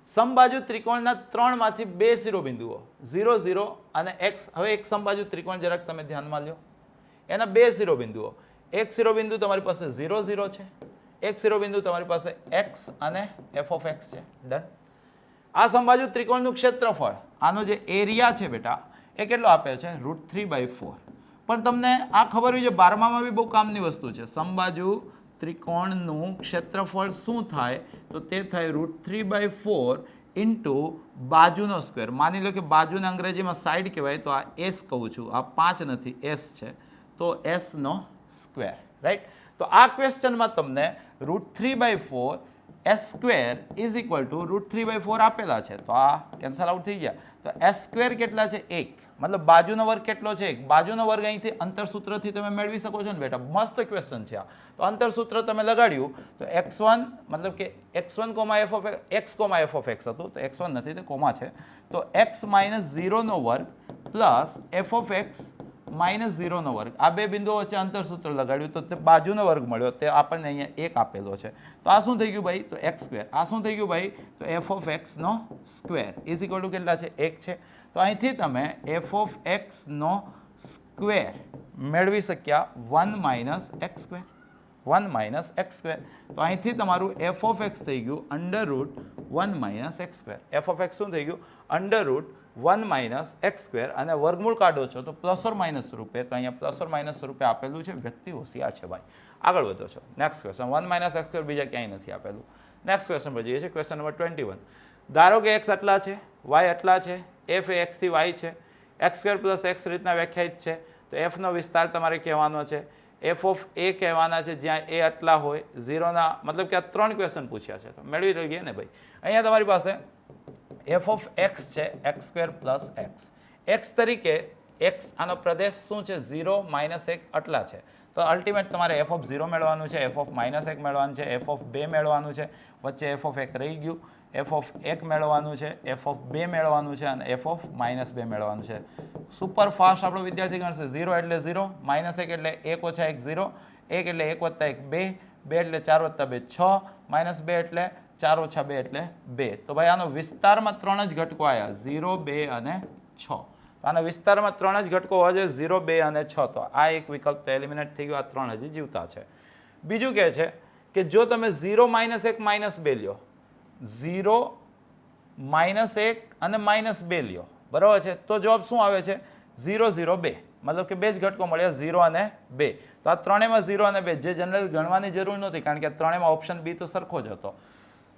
સમબાજુ ત્રિકોણના 3 માંથી 2 શિરોબિંદુઓ 0, 0 અને x. હવે એક સમબાજુ ત્રિકોણ જરાક તમે ધ્યાનમાં લ્યો, એના 2 શિરોબિંદુઓ. એક શિરોબિંદુ તમારી પાસે 0, 0 છે, એક શિરોબિંદુ તમારી પાસે x અને f ઓફ x છે. ડન. આ સમબાજુ ત્રિકોણનું ક્ષેત્રફળ, આનો જે એરિયા છે બેટા, એ કેટલો આપે છે? √3/4. પણ તમને આ ખબર હોય છે, 12માં બી બહુ કામની વસ્તુ છે. સમબાજુ ત્રિકોણનું ક્ષેત્રફળ શું થાય? તો તે થાય √3/4 ઇન્ટુ બાજુનો સ્ક્વેર. માની લો કે બાજુને અંગ્રેજીમાં સાઈડ કહેવાય, તો આ s કહું છું, આ 5 નથી, s છે, તો s નો સ્ક્વેર. રાઈટ. તો આ ક્વેશ્ચનમાં તમને √3/4 s² ઇઝ ઇક્વલ ટુ √3/4 આપેલા છે, તો આ કેન્સલ આઉટ થઈ ગયા. તો s² કેટલા છે? 1. મતલબ બાજુનો વર્ગ કેટલો છે? 1. બાજુનો વર્ગ અહીંથી અંતરસૂત્રથી તમે મેળવી શકો છો ને બેટા, મસ્ત ક્વેશ્ચન છે આ. તો અંતરસૂત્ર તમે લગાડ્યું તો x1 મતલબ કે x1, f of x, f of x હતું, તો x1 નથી, તે કોમા છે, તો x - 0 નો વર્ગ પ્લસ f ઓફ x -0 નો વર્ગ. આ બે બિંદુઓ વચ્ચે અંતરસૂત્ર લગાડ્યું તો તે બાજુનો વર્ગ મળ્યો, તે આપણને અહીંયા 1 આપેલો છે. તો આ શું થઈ ગયું ભાઈ? તો x². આ શું થઈ ગયું ભાઈ? તો f ઓફ x નો સ્ક્વેર ઇઝ ઇક્વલ ટુ કેટલા છે? 1 છે. તો અહીંથી તમે f ઓફ x નો સ્ક્વેર મેળવી શક્યા 1 - x². 1 - x². તો અહીંથી તમારું f ઓફ x થઈ ગયું √1 - x². f ઓફ x શું થઈ ગયું? √1 - x². અને વર્ગમૂળ કાઢો છો તો પ્લસ ઓર માઇનસ રૂપે, તો અહીંયા પ્લસ ઓર માઇનસ રૂપે આપેલું છે. વ્યક્તિ હોશિયાર છે ભાઈ. આગળ વધો છો. Next question. 1 - x² બીજા ક્યાંય નથી આપેલું. નેક્સ્ટ ક્વેશ્ચન પર જઈએ છીએ, ક્વેશ્ચન નંબર 21. ધારો કે x આટલા છે, y આટલા છે, f એ x થી y છે, x² પ્લસ x રીતના વ્યાખ્યાયિત છે. તો f નો વિસ્તાર તમારે કહેવાનો છે. f ઓફ a કહેવાના છે, જ્યાં a આટલા હોય, 0ના, મતલબ કે આ 3 ક્વેશ્ચન પૂછ્યા છે, તો મેળવી લઈએ ને ભાઈ. અહીંયા તમારી પાસે f ઓફ x છે, x² પ્લસ x. x તરીકે x આનો પ્રદેશ શું છે? 0, -1 આટલા છે. તો અલ્ટિમેટ તમારે f ઓફ 0 મેળવવાનું છે, f ઓફ -1 મેળવવાનું છે, f ઓફ 2 મેળવવાનું છે, વચ્ચે f ઓફ 1 રહી ગયું, f ઓફ 1 મેળવવાનું છે, f ઓફ 2 મેળવવાનું છે, અને f ઓફ -2 મેળવવાનું છે. સુપર ફાસ્ટ આપણો વિદ્યાર્થી ગણશે. 0 એટલે 0, -1 એટલે 1 - 1 0, 1 એટલે 1 + 1 2, 2 એટલે 4 + 2 6, -2 એટલે 4 - 2 એટલે 2. તો ભાઈ આનો વિસ્તારમાં 3 જ ઘટકો આવ્યા, 0, 2 અને 6. તો આના વિસ્તારમાં 3 જ ઘટકો હોય છે, 0, 2 અને 6. તો આ એક વિકલ્પ તો એલિમિનેટ થઈ ગયો, આ 3 હજી જીવતા છે. બીજું કહે છે કે જો તમે 0, -1, -2 લ્યો, 0, -1 અને -2 લ્યો, બરાબર છે, તો જવાબ શું આવે છે? 0, 0, 2. મતલબ કે બે જ ઘટકો મળ્યા, 0 અને 2. તો આ ત્રણેયમાં 0 અને 2, જે જનરલ ગણવાની જરૂર નહોતી, કારણ કે ત્રણેયમાં ઓપ્શન બી તો સરખો જ હતો.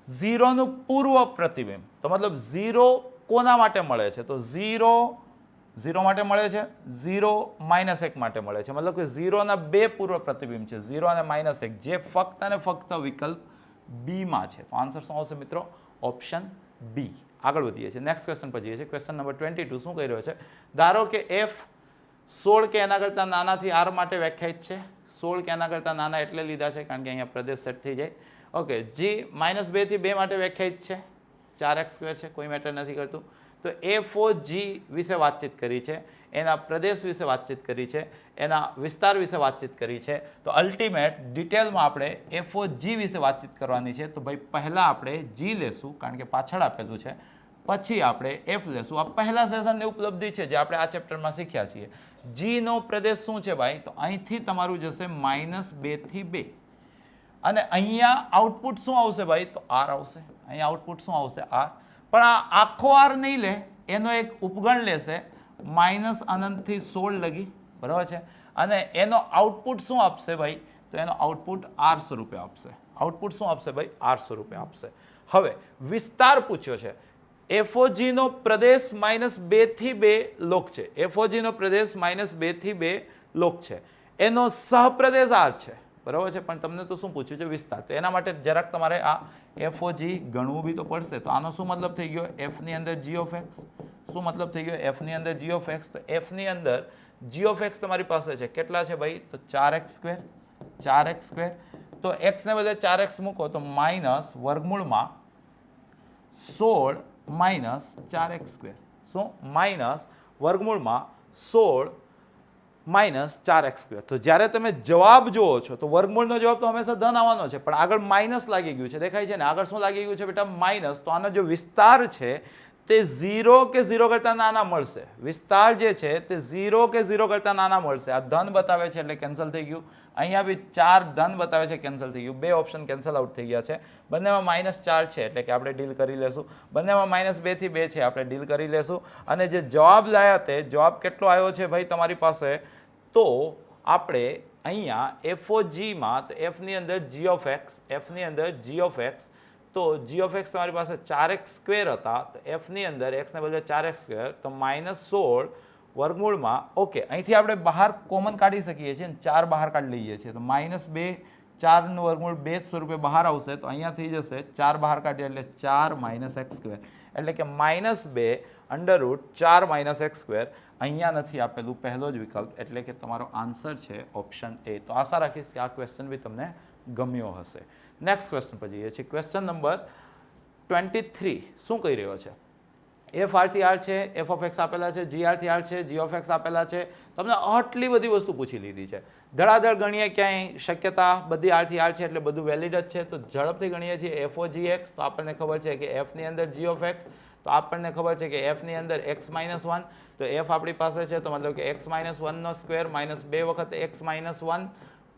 0 નું પૂર્વ પ્રતિબિંબ, તો મતલબ 0 કોના માટે મળે છે? તો 0 માટે મળે છે, 0, -1 માટે મળે છે. મતલબ કે 0 ના 2 પૂર્વ પ્રતિબિંબ છે, 0 અને -1, જે ફક્ત અને ફક્ત વિકલ્પ બી માં છે. તો આન્સર શું આવશે મિત્રો? Option B. આગળ વધીએ છીએ, નેક્સ્ટ ક્વેશ્ચન પર જઈએ છીએ. ક્વેશ્ચન નંબર 22 શું કહી રહ્યો છે? ધારો કે f 16 કે એના કરતાં નાનાથી r માટે વ્યાખ્યાયિત છે. 16 કે એના કરતાં નાના એટલે લીધા છે કારણ કે અહીંયા પ્રદેશ સેટ થઈ જાય. ઓકે, g -2 થી 2 માટે વ્યાખ્યાયિત છે, 4x² છે, કોઈ મેટર નથી કરતું. તો f(g) વિશે વાતચીત કરી છે, એના પ્રદેશ વિશે વાતચીત કરી છે, એના વિસ્તાર વિશે વાતચીત કરી છે. તો અલ્ટિમેટ ડિટેલમાં આપણે f(g) વિશે વાતચીત કરવાની છે. તો ભાઈ પહેલાં આપણે g લેશું, કારણ કે પાછળ આપેલું છે, પછી આપણે f લેશું. આ પહેલા સેશનની ઉપલબ્ધિ છે જે આપણે આ ચેપ્ટરમાં શીખ્યા છીએ. g નો પ્રદેશ શું છે ભાઈ? તો અહીંથી તમારું જશે -2 થી 2. અને અહીંયા આઉટપુટ શું આવશે ભાઈ? તો r આવશે. અહીંયા આઉટપુટ શું આવશે? r. પણ આ આખો r નહીં લે, એનો એક ઉપગણ લેશે -અનંત થી 16 લગી, બરાબર છે. અને એનો આઉટપુટ શું આપશે ભાઈ? તો એનો આઉટપુટ r સ્વરૂપે આપશે. આઉટપુટ શું આપશે ભાઈ? r સ્વરૂપે આપશે. હવે વિસ્તાર પૂછ્યો છે. f(g) નો પ્રદેશ -2 થી 2 લોક છે. f(g) નો પ્રદેશ -2 થી 2 લોક છે. એનો સહપ્રદેશ r છે, બરાબર છે. પણ તમને તો શું પૂછ્યું છે? વિસ્તાર. તો એના માટે જરાક તમારે આ f(g) ગણવું બી તો પડશે. તો આનો શું મતલબ થઈ ગયો? f ની અંદર g of x, શું મતલબ થઈ ગયો એફની અંદર જી ઓફ એક્સ, તો એફની અંદર જી ઓફ એક્સ તમારી પાસે છે કેટલા છે ભાઈ, તો 4x², તો એક્સને બદલે 4x મૂકો તો માઇનસ વર્ગમૂળમાં 16 માઇનસ 4x², શું માઇનસ વર્ગમૂળમાં 16 માઇનસ 4x². તો જ્યારે તમે જવાબ જુઓ છો તો વર્ગમૂળનો જવાબ તો હંમેશા ધન આવવાનો છે, પણ આગળ માઇનસ લાગી ગયું છે, દેખાય છે ને, આગળ શું લાગી ગયું છે બેટા, માઇનસ. તો આનો જે વિસ્તાર છે તે 0 કે 0 કરતાં નાના મળશે, વિસ્તાર જે છે તે 0 કે 0 કરતાં નાના મળશે. આ ધન બતાવે છે એટલે કેન્સલ થઈ ગયું, અહીંયા બી 4 ધન બતાવે છે, કેન્સલ થઈ ગયું, બે ઓપ્શન કેન્સલ આઉટ થઈ ગયા છે. બંનેમાં -4 છે એટલે કે આપણે ડીલ કરી લેશું, બંનેમાં -2 થી 2 છે આપણે ડીલ કરી લેશું. અને જે જવાબ લાયા તે જવાબ કેટલો આવ્યો છે ભાઈ તમારી પાસે, તો આપણે અહીંયા એફઓજીમાં, તો એફની અંદર જી ઓફ એક્સ, એફની અંદર જી ઓફ એક્સ, તો જી ઓફ એક્સ તમારી પાસે 4x² હતા, તો એફની અંદર એક્સને બદલે 4x², તો -16 વર્ગમૂળમાં, ઓકે, અહીંથી આપણે બહાર કોમન કાઢી શકીએ છીએ, 4 બહાર કાઢી લઈએ છીએ, તો -2, 4નું વર્ગમૂળ 2 સ્વરૂપે બહાર આવશે, તો અહીંયા થઈ જશે 4 બહાર કાઢીએ એટલે 4 - x², એટલે કે -2 √4 - x². અહીંયા નથી આપેલું પહેલો જ વિકલ્પ, એટલે કે તમારો આન્સર છે ઓપ્શન એ. તો આશા રાખીશ કે આ ક્વેશ્ચન બી તમને ગમ્યો હશે. નેક્સ્ટ ક્વેશ્ચન પર જઈએ છીએ. ક્વેશ્ચન નંબર 23 શું કહી રહ્યો છે, એફ આરથી આર છે, એફ ઓફ એક્સ આપેલા છે, જી આરથી આર છે, જી ઓફ એક્સ આપેલા છે. તમને આટલી બધી વસ્તુ પૂછી લીધી છે, ધડાધડ ગણીએ ક્યાંય શક્યતા, બધી આરથી આર છે એટલે બધું વેલિડ જ છે. તો ઝડપથી ગણીએ છીએ એફ ઓ જી એક્સ, તો આપણને ખબર છે કે એફની અંદર જી ઓફ એક્સ, તો આપણને ખબર છે કે એફની અંદર x-1, તો એફ આપણી પાસે છે, તો મતલબ કે x-1 સ્ક્વેર માઇનસ 2 વખત x-1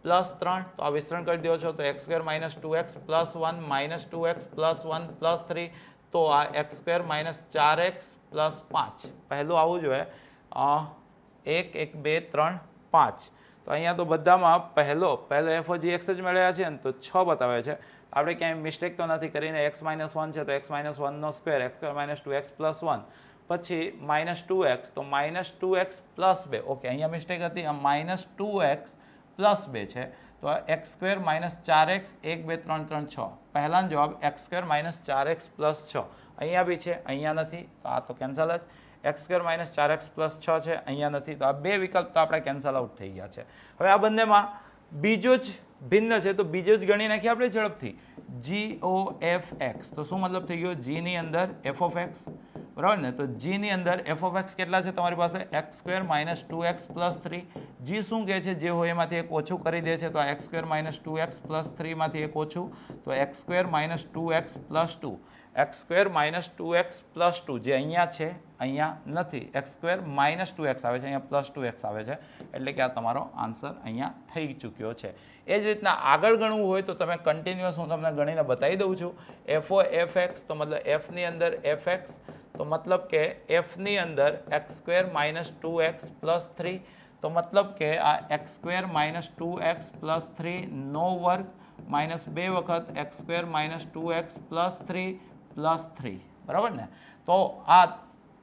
પ્લસ 3, તો આ વિસ્તરણ કરી દો છો તો x² - 2x plus 1 -2x plus 1 plus 3, તો આ x² - 4x પ્લસ 5 પહેલું આવવું જોઈએ, 1 1 2 3 5. તો અહીંયા તો બધામાં પહેલો એફઓજીએક્સ જ મળ્યા છે ને, તો 6 બતાવે છે. આપણે ક્યાંય મિસ્ટેક તો નથી કરીને, x-1 છે તો x-1 square, x² - 2x plus 1, પછી -2x, તો -2x પ્લસ 2, ઓકે, અહીંયા મિસ્ટેક હતી, આ -2x પ્લસ 2 છે, તો x² - 4x 1 2 3 3 6, પહેલાનો જવાબ x² - 4x પ્લસ 6. અહીંયા બી છે, અહીંયા નથી, તો આ તો કેન્સલ જ. x² - 4x પ્લસ 6 છે, અહીંયા નથી, તો આ બે વિકલ્પ તો આપણે કેન્સલ આઉટ થઈ ગયા છે. હવે આ બંનેમાં બીજો જ ભિન્ન છે, તો બીજો જ ગણી નાખીએ આપણે ઝડપથી. જી ઓ એફ એક્સ, તો શું મતલબ થઈ ગયો, જી ની અંદર એફ ઓફ એક્સ, બરાબર ને, તો જી ની અંદર એફ ઓફ એક્સ કેટલા છે તમારી પાસે, x² - 2x પ્લસ 3. જી શું કહે છે, જે હોય એમાંથી એક ઓછું કરી દે છે, તો આ x² - 2x પ્લસ 3 માંથી એક ઓછું, તો x² - 2x plus 2, x² - 2x plus 2 જે અહીંયા છે, અહીંયા નથી, x² - 2x આવે છે, અહીંયા પ્લસ 2x આવે છે, એટલે કે આ તમારો આન્સર અહીંયા થઈ ચૂક્યો છે. એ જ રીતના આગળ ગણવું હોય તો તમે કન્ટિન્યુઅસ હું તમને ગણીને બતાવી દઉં છું. એફઓ એફ એક્સ, તો મતલબ એફની અંદર એફ એક્સ, તો મતલબ કે એફની અંદર x² - 2x પ્લસ 3, તો મતલબ કે આ x² - 2x પ્લસ 3 નો વર્ગ -2 વખત x² - 2x પ્લસ 3 પ્લસ 3, બરાબર ને. તો આ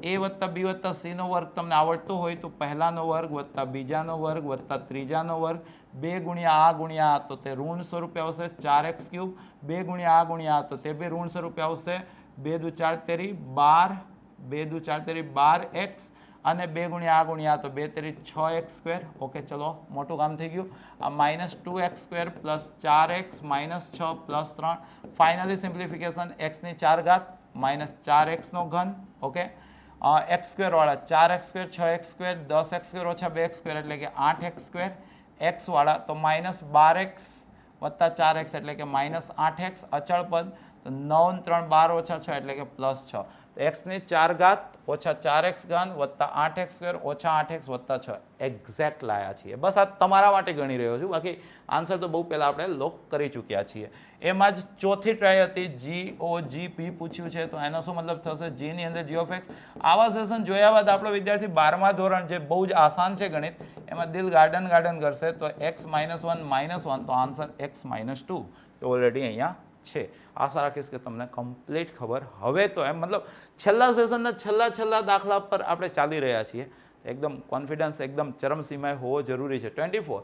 a વત્તા b વત્તા c નો વર્ગ તમને આવડતો હોય તો પહેલાનો વર્ગ વત્તા બીજાનો વર્ગ વત્તા ત્રીજાનો વર્ગ, 2 ગુણ્યા આ ગુણ્યા આ, તો તે ઋણ સ્વરૂપે આવશે 4x³, 2 ગુણ્યા આ ગુણ્યા આ, તો તે બી ઋણ સ્વરૂપે આવશે 2 દુ 4 તેરી 12, 2 દુ 4 તેરી 12x, અને 2 ગુણ્યા આ ગુણ્યા આ, તો 2 તેરી 6x². ઓકે, ચલો મોટું કામ થઈ ગયું. આ -2x² plus 4x -6 plus 3, finally simplification, x ની 4 ઘાત -4x નો ઘન, ઓકે, x² વાળા 4x², 6x², 10x² ઓછા 2x², એટલે કે 8x², x વાળા તો -12x વત્તા 4x, એટલે કે -8x, અચળ પદ, તો 9 3 12 ઓછા 6, એટલે કે પ્લસ 6, તો x ની 4 ઘાત ઓછા 4x ઘન વત્તા 8x² ઓછા 8x વત્તા 6 એક્ઝેક્ટ લાયા છીએ. બસ આ તમારા માટે ગણી રહ્યો છું, બાકી આન્સર તો બહુ પહેલાં આપણે લોક કરી ચૂક્યા છીએ. એમાં જ ચોથી ટ્રાય હતી, જી ઓ જી પી પૂછ્યું છે, તો એનો શું મતલબ થશે, જી ની અંદર જી ઓફ એક્સ. આવા સેશન જોયા બાદ આપણો વિદ્યાર્થી 12મા ધોરણ જે બહુ જ આસાન છે ગણિત, એમાં દિલ ગાર્ડન કરશે, તો x-1 -1, તો આન્સર x-2 તો ઓલરેડી અહીંયા છે. આશા રાખીશ કે તમને કમ્પ્લીટ ખબર હવે તો એમ, મતલબ છેલ્લા સેશનના છેલ્લા દાખલા પર આપણે ચાલી રહ્યા છીએ, એકદમ કોન્ફિડન્સ એકદમ ચરમસીમાએ હોવો જરૂરી છે. 24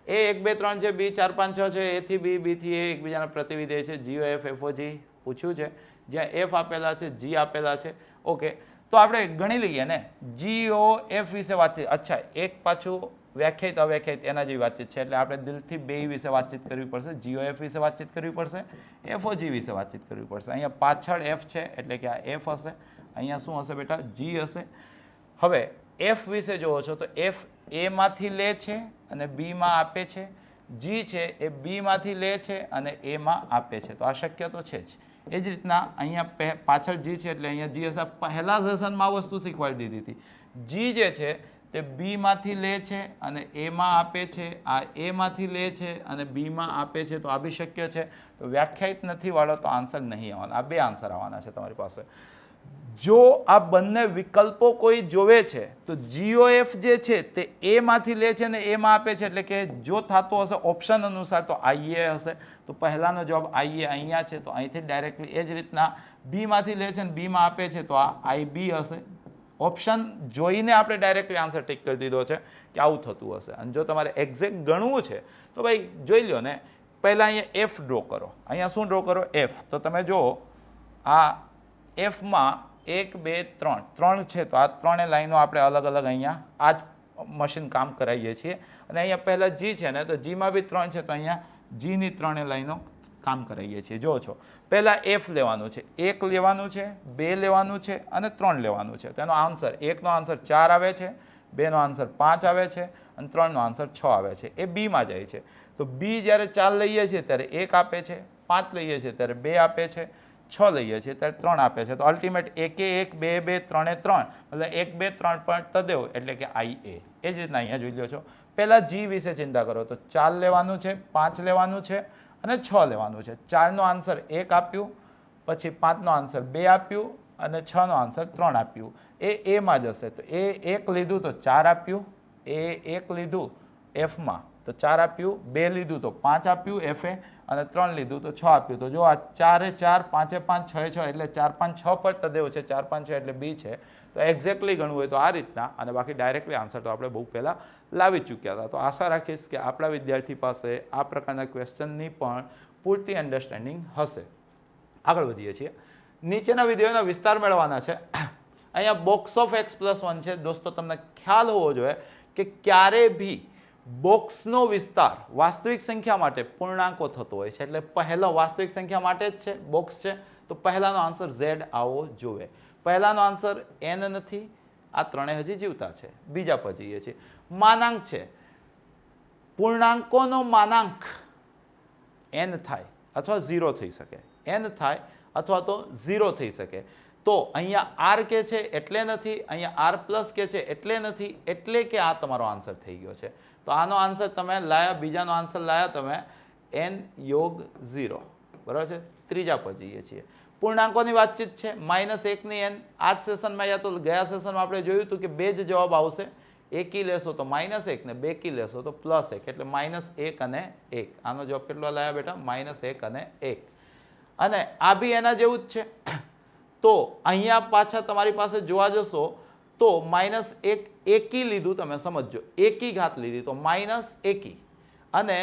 એ 1 2 3 છે, બી 4 5 6 છે, એ થી બી, બી થી એ એકબીજાના પ્રતિવિધેય છે, જીઓ એફ એફઓ જી પૂછ્યું છે, જ્યાં એફ આપેલા છે, જી આપેલા છે, ઓકે. તો આપણે ગણી લઈએ ને, GOF વિશે વાતચીત. અચ્છા, એક પાછું વ્યાખ્યાયિત અવ્યાખ્યાયિત એના જેવી વાતચીત છે, એટલે આપણે દિલથી બે વિશે વાતચીત કરવી પડશે. GOF વિશે વાતચીત કરવી પડશે, FOG વિશે વાતચીત કરવી પડશે. અહીંયા પાછળ F છે એટલે કે આ F હશે, અહીંયા શું હશે બેટા? G હશે. હવે F વિશે જોવો છો તો F A માંથી લે છે અને B માં આપે છે. G છે એ B માંથી લે છે અને A માં આપે છે, તો આ શક્ય તો છે જ. એ જ રીતના અહીંયા પાછળ G છે એટલે અહીંયા G હશે. પહેલા સેશનમાં વસ્તુ શીખવાડી દીધી હતી. G જે છે તે B માંથી લે છે અને A માં આપે છે, આ A માંથી લે છે અને B માં આપે છે, તો આ બી શક્ય છે. તો વ્યાખ્યાયિત નથી વાળો તો આન્સર નહીં આવવાનો. આ બે આન્સર આવવાના છે તમારી પાસે. જો આ બંને વિકલ્પો કોઈ જોવે છે તો GOF જે છે તે A માંથી લે છે અને A માં આપે છે, એટલે કે જો થતું હશે ઓપ્શન અનુસાર તો IA હશે. તો પહેલાનો જવાબ IA અહીંયા છે, તો અહીંથી ડાયરેક્ટલી એ જ રીતના B માંથી લે છે અને B માં આપે છે, તો આ IB હશે. ઓપ્શન જોઈને આપણે ડાયરેક્ટલી આન્સર ટીક કરી દીધો છે કે આવું થતું હશે. અને જો તમારે એક્ઝેક્ટ ગણવું છે તો ભાઈ જોઈ લો ને, પહેલાં અહીંયા F ડ્રો કરો. અહીંયા શું ડ્રો કરો? F. તો તમે જુઓ આ Fમાં 1 2 3 3 છે, તો આ ત્રણેય લાઈનો આપણે અલગ અલગ અહીંયા આ જ મશીન કામ કરાવીએ છીએ. અને અહીંયા પહેલાં G છે ને, તો Gમાં બી 3 છે, તો અહીંયા Gની ત્રણેય લાઈનો કામ કરાવીએ છીએ. જો છો પહેલાં F લેવાનું છે, 1 લેવાનું છે, 2 લેવાનું છે અને 3 લેવાનું છે. તેનો આન્સર 1નો આન્સર 4 આવે છે, 2નો આન્સર 5 આવે છે અને 3નો આન્સર 6 આવે છે. એ બીમાં જાય છે. તો બી જ્યારે 4 લઈએ છીએ ત્યારે 1 આપે છે, 5 લઈએ છીએ ત્યારે 2 આપે છે, 6 લઈએ છીએ ત્યારે 3 આપે છે. તો અલ્ટિમેટ 1 1 2 2 3 3 મતલબ 1 2 3 પણ તદેવ એટલે કે IA. એ જ રીતના અહીંયા જોઈ લો છો. પહેલાં G વિશે ચિંતા કરો તો 4 લેવાનું છે, 5 લેવાનું છે અને 6 લેવાનું છે. 4નો આન્સર 1 આપ્યું, પછી 5નો આન્સર 2 આપ્યું અને 6નો આન્સર 3 આપ્યું. એ Aમાં જશે, તો એ 1 લીધું તો 4 આપ્યું, એ 1 લીધું Fમાં તો 4 આપ્યું, 2 લીધું તો 5 આપ્યું FA અને 3 લીધું તો 6 આપ્યું. તો જો આ 4 4 5 5 6 6 એટલે 4 5 6 પર તદેવ છે, 4 5 6 એટલે B છે. તો એક્ઝેક્ટલી ગણવું હોય તો આ રીતના, અને બાકી ડાયરેક્ટલી આન્સર તો આપણે બહુ પહેલાં લાવી ચૂક્યા હતા. તો આશા રાખીશ કે આપણા વિદ્યાર્થી પાસે આ પ્રકારના ક્વેશ્ચનની પણ પૂરતી અન્ડરસ્ટેન્ડિંગ હશે. આગળ વધીએ છીએ. નીચેના વિડીયોના વિસ્તાર મેળવવાના છે. અહીંયા બોક્સ ઓફ x+1 છે. દોસ્તો તમને ખ્યાલ હોવો જોઈએ કે ક્યારે બી બોક્સનો વિસ્તાર વાસ્તવિક સંખ્યા માટે પૂર્ણાંકો થતો હોય છે, એટલે પહેલો વાસ્તવિક સંખ્યા માટે જ છે બોક્સ છે, તો પહેલાનો આન્સર Z આવો જોવે. પહેલાનો આન્સર n નથી, આ ત્રણે હજી જીવતા છે. બીજા પર જઈએ છીએ. માનાંક છે, પૂર્ણાંકોનો માનાંક n થાય અથવા 0 થઈ શકે, n થાય અથવા તો 0 થઈ શકે. તો અહીંયા R કે છે એટલે નથી, અહીંયા R+ કે છે એટલે નથી, એટલે કે આ તમારો આન્સર થઈ ગયો છે. તો આનો આન્સર તમે લાયા, બીજાનો આન્સર લાયા તમે n યોગ 0, બરાબર છે. ત્રીજા પર જઈએ છીએ. પૂર્ણાંકોની વાતચીત છે, -1ની n. આ જ સેશનમાં યા તો ગયા સેશનમાં આપણે જોયું હતું કે બે જ જવાબ આવશે. એકી લેશો તો -1 ને બેકી લેશો તો +1, એટલે -1 અને 1. આનો જવાબ કેટલો લાયા બેટા? -1 અને 1. અને આ બી એના જેવું જ છે. તો અહીંયા પાછા તમારી પાસે જોવા જશો તો -1 એકી લીધું, તમે સમજો, એકી ઘાત લીધી તો માઇનસ એકી, અને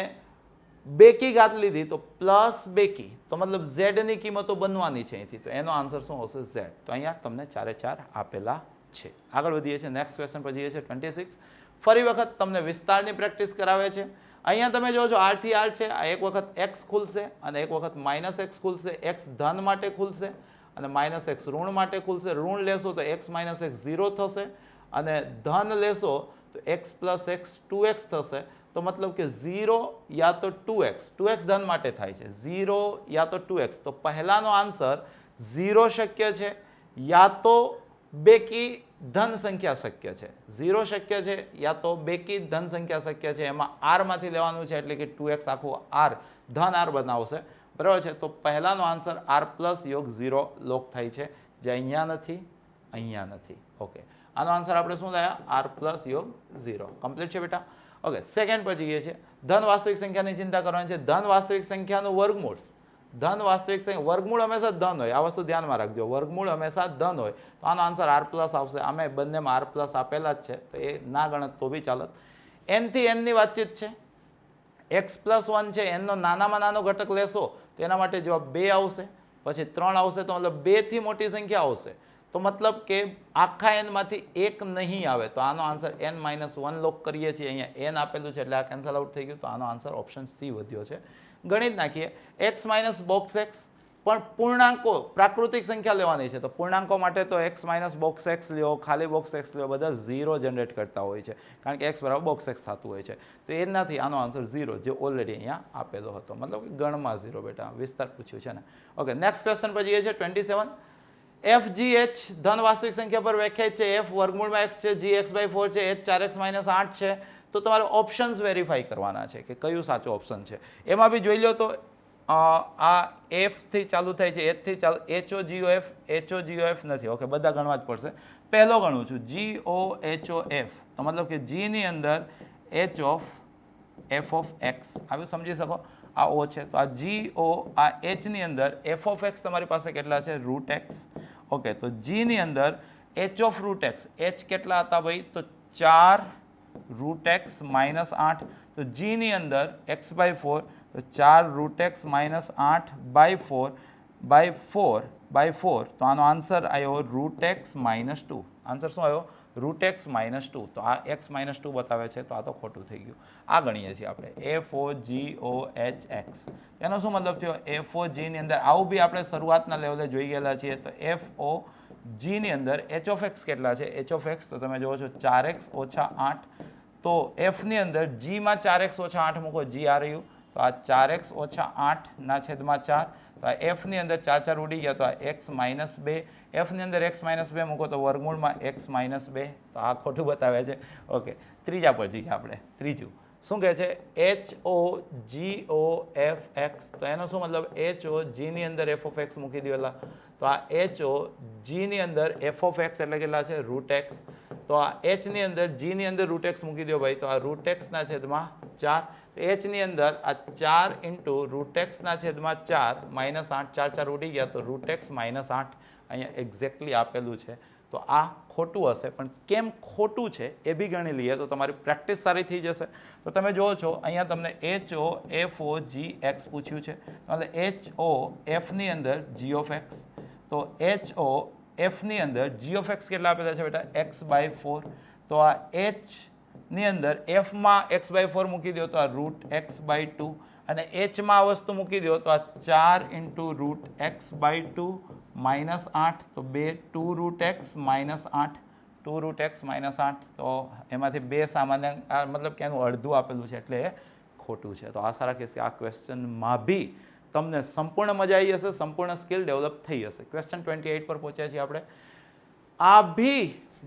બેકી ઘાત લીધી તો પ્લસ બેકી. તો મતલબ ઝેડની કિંમતો બનવાની છે અહીંથી. તો એનો આન્સર શું હશે? ઝેડ. તો અહીંયા તમને 4 4 આપેલા છે. આગળ વધીએ છીએ. નેક્સ્ટ ક્વેશ્ચન પર જઈએ છીએ 26. ફરી વખત તમને વિસ્તારની પ્રેક્ટિસ કરાવે છે. અહીંયા તમે જોજો R થી R છે, આ એક વખત x ખુલશે અને એક વખત -x ખુલશે. x ધન માટે ખુલશે અને -x ઋણ માટે ખુલશે. ઋણ લેશો તો x - x 0 થશે અને ધન લેશો તો x + x 2x થશે. તો મતલબ કે 0 યા તો 2x ધન માટે થાય છે, 0 યા તો 2x. તો પહેલાનો આન્સર 0 શક્ય છે યા તો બેકી ધન સંખ્યા શક્ય છે. 0 શક્ય છે યા તો બેકી ધન સંખ્યા શક્ય છે. એમાં R માંથી લેવાનું છે એટલે કે 2x આખું R ધન R બનાવશે, બરાબર છે. તો પહેલાનો આન્સર R+ યોગ 0 લોક થાય છે, જે અહીંયા નથી, અહીંયા નથી. ઓકે, આનો આન્સર આપણે શું લાયા? R+ યોગ 0. કમ્પ્લીટ છે બેટા. ઓકે, સેકન્ડ પર જઈએ છીએ. ધન વાસ્તવિક સંખ્યાની ચિંતા કરવાની છે. ધન વાસ્તવિક સંખ્યાનું વર્ગમૂળ. ધન વાસ્તવિક સંખ્યા વર્ગમૂળ હંમેશા ધન હોય, આ વસ્તુ ધ્યાનમાં રાખજો. વર્ગમૂળ હંમેશા ધન હોય, તો આનો આન્સર R+ આવશે. આમે બંનેમાં R+ આપેલા જ છે, તો એ ના ગણત તો બી ચાલત. n થી n ની વાતચીત છે. x+1 છે, n નો નાનામાં નાનો ઘટક લેશો તો એના માટે જવાબ 2 આવશે, પછી 3 આવશે, તો મતલબ 2 થી મોટી સંખ્યા આવશે તો મતલબ કે આખા એનમાંથી એક નહીં આવે તો આનો આન્સર n-1 લોક કરીએ છીએ. અહીંયા n આપેલું છે એટલે આ કેન્સલ આઉટ થઈ ગયું. તો આનો આન્સર ઓપ્શન સી વધ્યો છે. ગણિત નાખીએ x માઇનસ બોક્સ x, પણ પૂર્ણાંકો પ્રાકૃતિક સંખ્યા લેવાની છે. તો પૂર્ણાંકો માટે તો x માઇનસ બોક્સ x લ્યો, ખાલી બોક્સ x લ્યો, બધા 0 જનરેટ કરતા હોય છે કારણ કે x બરાબર બોક્સ x થતું હોય છે. તો એનાથી આનો આન્સર 0 જે ઓલરેડી અહીંયા આપેલો હતો, મતલબ કે ગણમાં 0 બેટા, વિસ્તાર પૂછ્યું છે ને. ઓકે, નેક્સ્ટ ક્વેશ્ચન પર જઈએ છીએ 27. f g h ધન વાસ્તવિક સંખ્યા પર વ્યાખ્યાયિત છે. f વર્ગમૂળમાં x છે, g x/4 છે, h 4x - 8 છે. તો તમારે ઓપ્શન્સ વેરીફાઈ કરવાના છે કે કયું સાચું ઓપ્શન છે. એમાં બી જોઈ લો તો આ એફ થી ચાલુ થાય છે, એચ થી ચાલુ, HOGOF નથી. ઓકે, બધા ગણવા જ પડશે. પહેલો ગણું છું GOHOF, તો મતલબ કે G ની અંદર h of f of x આવ્યું, સમજી શકો. આ O છે તો આ GO, આ h ની અંદર f ઓફ x તમારી પાસે કેટલા છે? √x. ઓકે, તો G ની અંદર h ઓફ √x, h કેટલા હતા ભાઈ? તો 4 √x - 8. તો G ની અંદર x/4, તો 4 √x - 8/4 તો આનો આન્સર આવ્યો √x - 2. આન્સર શું આવ્યો? √x - 2. તો આ x - 2 બતાવે છે તો આ તો ખોટું થઈ ગયું. આ ગણીએ છીએ આપણે FOGOHX. એનો શું મતલબ થયો? FOG ની અંદર આવું બી આપણે શરૂઆતના લેવલે જોઈ ગયેલા છીએ. તો FOG ની અંદર h ઓફ x કેટલા છે? h ઓફ x તો તમે જોવો છો 4x - 8. તો f ની અંદર g માં 4x - 8 મૂકો, g આ રહ્યું. તો આ 4x - 8/4. તો આ f ની અંદર 4 ઉડી ગયા તો આ x - 2. f ની અંદર x - 2 મૂકો તો વર્ગમૂળમાં x - 2. તો આ ખોટું બતાવે છે. ઓકે, ત્રીજા પર જઈએ આપણે. ત્રીજું શું કહે છે? HOGOFX. તો એનો શું મતલબ? HOG ની અંદર f ઓફ x મૂકી દેલા. તો આ HOG ની અંદર f ઓફ x એટલે કેટલા છે? √x. તો આ h ની અંદર g ની અંદર √x મૂકી દો ભાઈ. તો આ √x/4. h ની અંદર આ 4 √x/4 -8, 4 ઉડી ગયા તો √x - 8 અહીંયા એક્ઝેક્ટલી આપેલું છે. તો આ ખોટું હશે, પણ કેમ ખોટું છે એ બી ગણી લઈએ તો તમારી પ્રેક્ટિસ સારી થઈ જશે. તો તમે જુઓ છો અહીંયા તમને HOFOGX પૂછ્યું છે, એટલે HOF ની અંદર g ઓફ x. તો HOF ની અંદર g ઓફ x કેટલા આપેલા છે બેટા? x/4. તો આ h ની અંદર f માં x/4 મૂકી દો તો આ √x/2, અને h માં આ વસ્તુ મૂકી દો તો આ 4 √x/2 -8. તો 2 √x - 8, 2 √x - 8. તો એમાંથી 2 સામાન્ય, મતલબ કે એનું અડધું આપેલું છે એટલે એ ખોટું છે. તો આશા રાખીશ કે આ ક્વેશ્ચનમાં બી તમને સંપૂર્ણ મજા આવી હશે, સંપૂર્ણ સ્કિલ ડેવલપ થઈ હશે. ક્વેશ્ચન 28 પર પહોંચ્યા છીએ આપણે. આ ભી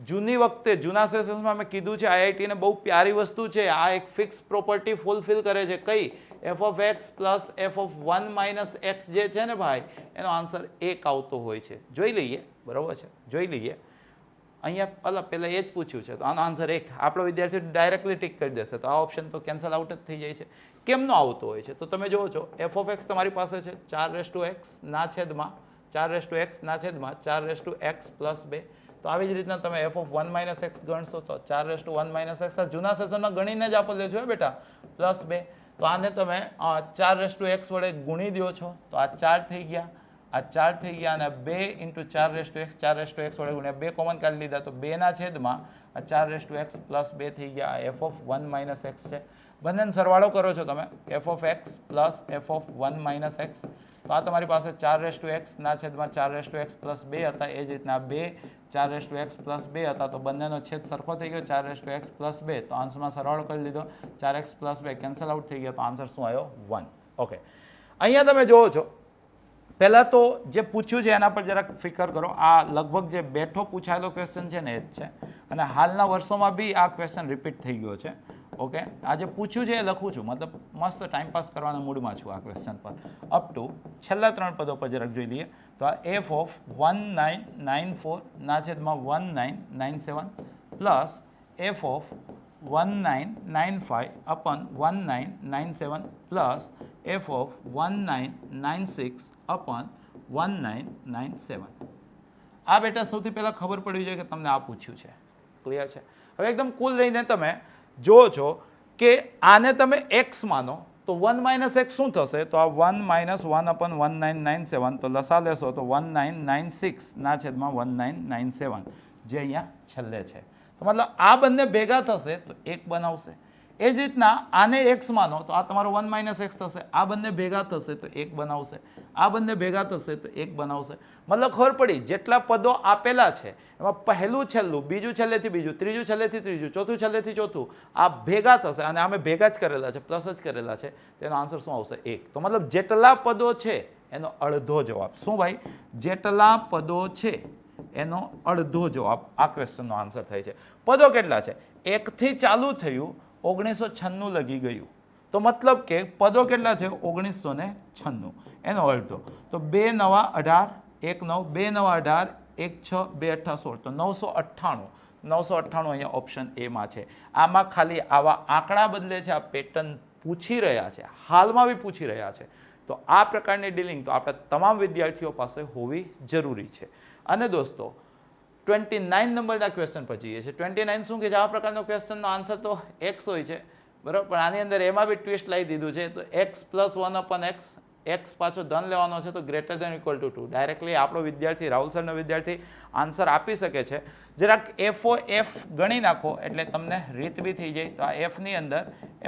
જૂની વખતે જૂના સેશન્સમાં મેં કીધું છે આઈઆઈટીને બહુ પ્યારી વસ્તુ છે. આ એક ફિક્સ પ્રોપર્ટી ફૂલફિલ કરે છે. કઈ? f of x plus f of 1 - x જે છે ને ભાઈ, એનો આન્સર 1 આવતો હોય છે. જોઈ લઈએ, બરાબર છે, જોઈ લઈએ. અહીંયા પહેલાં એ જ પૂછ્યું છે તો આનો આન્સર 1. આપણો વિદ્યાર્થી ડાયરેક્ટલી ટિક કરી દેશે તો આ ઓપ્શન તો કેન્સલ આઉટ જ થઈ જાય છે. કેમનો આવતો હોય છે? તો તમે જુઓ છો f ઓફ x તમારી પાસે છે 4x/4x/4x + 2. તો આવી જ રીતના તમે f ઓફ 1 - x ગણશો તો 4 - x જૂના સેશનમાં ગણીને જ આપેલું છે બેટા, +2. તો આને તમે 4 x વડે ગુણી દો છો તો આ 4 થઈ ગયા, આ 4 થઈ ગયા, અને 2 × 4 x વડે ગુણ્યા 2 કોમન કાઢી લીધા તો 2/4 આ 4 x + 2 થઈ ગયા. આ f ઓફ 1 - x છે. બંનેનો સરવાળો કરો છો તમે, f of x plus f of 1 - x. તો આ તમારી પાસે 4 x + 2 હતા. એ જ રીતના 2 4 x + 2 હતા. તો બંનેનો છેદ સરખો થઈ ગયો, 4 x + 2. તો આન્સરમાં સરવાળો કરી લીધો, 4x + 2 કેન્સલ આઉટ થઈ ગયા. તો આન્સર શું આવ્યો? 1. ઓકે, અહીંયા તમે જુઓ છો પહેલાં તો જે પૂછ્યું છે એના પર જરાક ફિકર કરો. આ લગભગ જે બેઠો પૂછાયેલો ક્વેશ્ચન છે ને એ જ છે, અને હાલના વર્ષોમાં બી આ ક્વેશ્ચન રિપીટ થઈ ગયો છે. ઓકે, આ જે પૂછ્યું છે એ લખું છું, મતલબ મસ્ત ટાઈમપાસ કરવાના મૂડમાં છું આ ક્વેશ્ચન પર. અપ ટુ છેલ્લા 3 પદો પર જરાક જોઈ લઈએ. તો આ f of 1994/1997 plus f of 1995/1997 plus f of 1996/1997. આ બેટા સૌથી પહેલાં ખબર પડવી જોઈએ કે તમને આ પૂછ્યું છે. ક્લિયર છે? હવે એકદમ કુલ લઈને તમે જુઓ છો કે આને તમે x માનો તો 1 માઇનસ એક્સ શું થશે? તો આ 1 માઇનસ 1/1997, તો લસા લેશો તો 1996 ના છેદમાં 1997 જે અહીંયા છેલ્લે છે. તો મતલબ આ બંને ભેગા થશે તો 1 બનાવશે. એ જ રીતના આને એક્સ માનો તો આ તમારો 1 માઇનસ એક્સ થશે. આ બંને ભેગા થશે તો 1 બનાવશે. આ બંને ભેગા થશે તો 1 બનાવશે. મતલબ ખબર પડી જેટલા પદો આપેલા છે એમાં પહેલું છેલ્લું, બીજું છેલ્લેથી બીજું, ત્રીજું છેલ્લેથી ત્રીજું, ચોથું છેલ્લેથી ચોથું આ ભેગા થશે અને અમે ભેગા જ કરેલા છે, પ્લસ જ કરેલા છે. તેનો આન્સર શું આવશે? 1. તો મતલબ જેટલા પદો છે એનો અડધો જવાબ. શું ભાઈ? જેટલા પદો છે એનો અડધો જવાબ આ ક્વેશ્ચનનો આન્સર થાય છે. પદો કેટલા છે? 1 થી ચાલુ થયું, 1996 લગી ગયું. તો મતલબ કે પદો કેટલા છે? 1996 એનો અડધો. તો 2 નવા 18, 1 9, 2 નવા 18, 1 6, 2 8 16, તો 998. 998 અહીંયા ઓપ્શન એમાં છે. આમાં ખાલી આવા આંકડા બદલે છે, આ પેટર્ન પૂછી રહ્યા છે, હાલમાં બી પૂછી રહ્યા છે. તો આ પ્રકારની ડીલિંગ તો આપણા તમામ વિદ્યાર્થીઓ પાસે હોવી જરૂરી છે. અને દોસ્તો 29 નંબરના ક્વેશ્ચન પર જઈએ છીએ. 29 શું કહે છે? આ પ્રકારનો ક્વેશ્ચનનો આન્સર તો x હોય છે, બરાબર, પણ આની અંદર એમાં બી ટ્વિસ્ટ લાવી દીધું છે. તો x + 1/x, x પાછો ધન લેવાનો છે તો greater than equal to 2. Directly આપણો વિદ્યાર્થી, રાહુલ સરનો વિદ્યાર્થી આન્સર આપી શકે છે. જરાક f ગણી નાખો એટલે તમને રીત બી થઈ જાય. તો આ fની અંદર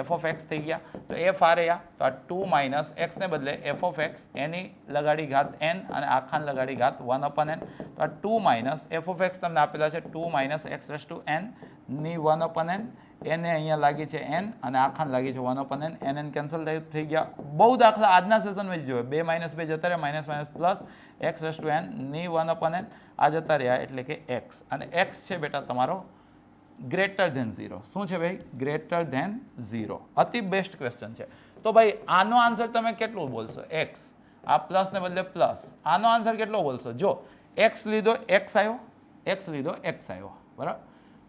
f(x) થઈ ગયા, તો f આ રહ્યા, તો આ 2 માઇનસ એક્સને બદલે f(x) એની લગાડી ઘાત n અને આખાને લગાડી ઘાત 1/n. તો આ 2 માઇનસ f(x) તમને આપેલા છે 2 માઇનસ x(n) ની 1/n, એને અહીંયા લાગી છે n અને આખાને લાગી છે 1/n. n કેન્સલ થઈ ગયા. બહુ દાખલા આજના સેશનમાં જ જોયો. 2 માઇનસ 2 જતા રહ્યા, માઇનસ માઇનસ પ્લસ x(n) ની 1/n આ જતા રહ્યા એટલે કે x. અને x છે બેટા તમારો ગ્રેટર ધેન 0. શું છે ભાઈ? Greater than 0. અતિ બેસ્ટ ક્વેશ્ચન છે. તો ભાઈ આનો આન્સર તમે કેટલું બોલશો? x. આ પ્લસ ને બદલે પ્લસ. આનો આન્સર કેટલો બોલશો? જો x લીધો x આવ્યો, x લીધો x આવ્યો, બરાબર.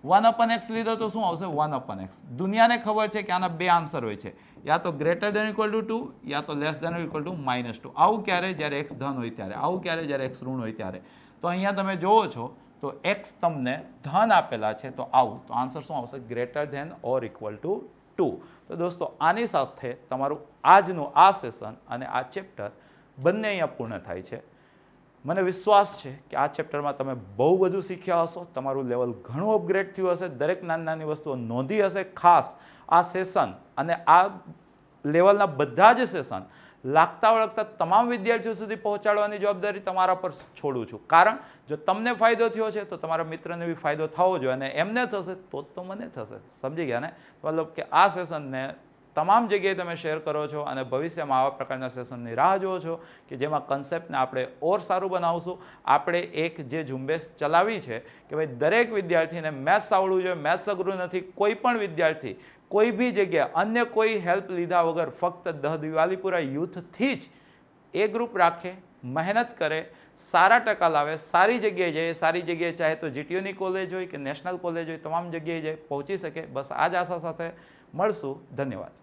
1/x લીધો તો શું આવશે? 1/x. દુનિયાને ખબર છે કે આના બે આન્સર હોય છે, યા તો ગ્રેટર ધેન ઇક્વલ ટુ 2 યા તો લેસ ધેન ઇક્વલ ટુ -2. આવું ક્યારે? જ્યારે x ધન હોય ત્યારે. આવું ક્યારે? જ્યારે x ઋણ હોય ત્યારે. તો અહીંયા તમે જોવો છો તો x તમને ધન આપેલા છે તો આવું. તો આન્સર શું આવશે? Greater than or equal to 2. તો દોસ્તો આની સાથે તમારું આજનું આ સેશન અને આ ચેપ્ટર બંને અહીંયા પૂર્ણ થાય છે. મને વિશ્વાસ છે કે આ ચેપ્ટરમાં તમે બહુ બધું શીખ્યા હશો. તમારું લેવલ ઘણું અપગ્રેડ થયું હશે. દરેક નાની નાની વસ્તુઓ નોંધી હશે. ખાસ આ સેશન અને આ લેવલના બધા જ સેશન લાગતા વળગતા તમામ વિદ્યાર્થીઓ સુધી પહોંચાડવાની જવાબદારી તમારા પર છોડું છું. કારણ જો તમને ફાયદો થયો છે તો તમારા મિત્રને બી ફાયદો થવો જોઈએ, અને એમને થશે તો મને થશે. સમજી ગયા ને? મતલબ કે આ સેશનને તમામ જગ્યાએ તમે શેર કરો છો અને ભવિષ્યમાં આવા પ્રકારના સેશનની રાહ જુઓ છો કે જેમાં કન્સેપ્ટને આપણે ઓર સારું બનાવશું. આપણે એક જે ઝુંબેશ ચલાવી છે કે ભાઈ દરેક વિદ્યાર્થીને મેથ્સ આવડવું જોઈએ. મેથ્સ અઘરું નથી. કોઈ પણ વિદ્યાર્થી કોઈ બી જગ્યાએ અન્ય કોઈ હેલ્પ લીધા વગર ફક્ત દિવાલીપુરા યુથથી જ એ ગ્રુપ રાખે, મહેનત કરે, સારા ટકા લાવે, સારી જગ્યાએ જાય. સારી જગ્યાએ ચાહે તો જીટીયુની કોલેજ હોય કે નેશનલ કોલેજ હોય, તમામ જગ્યાએ જાય પહોંચી શકે. બસ આ જ આશા સાથે મળશું. ધન્યવાદ.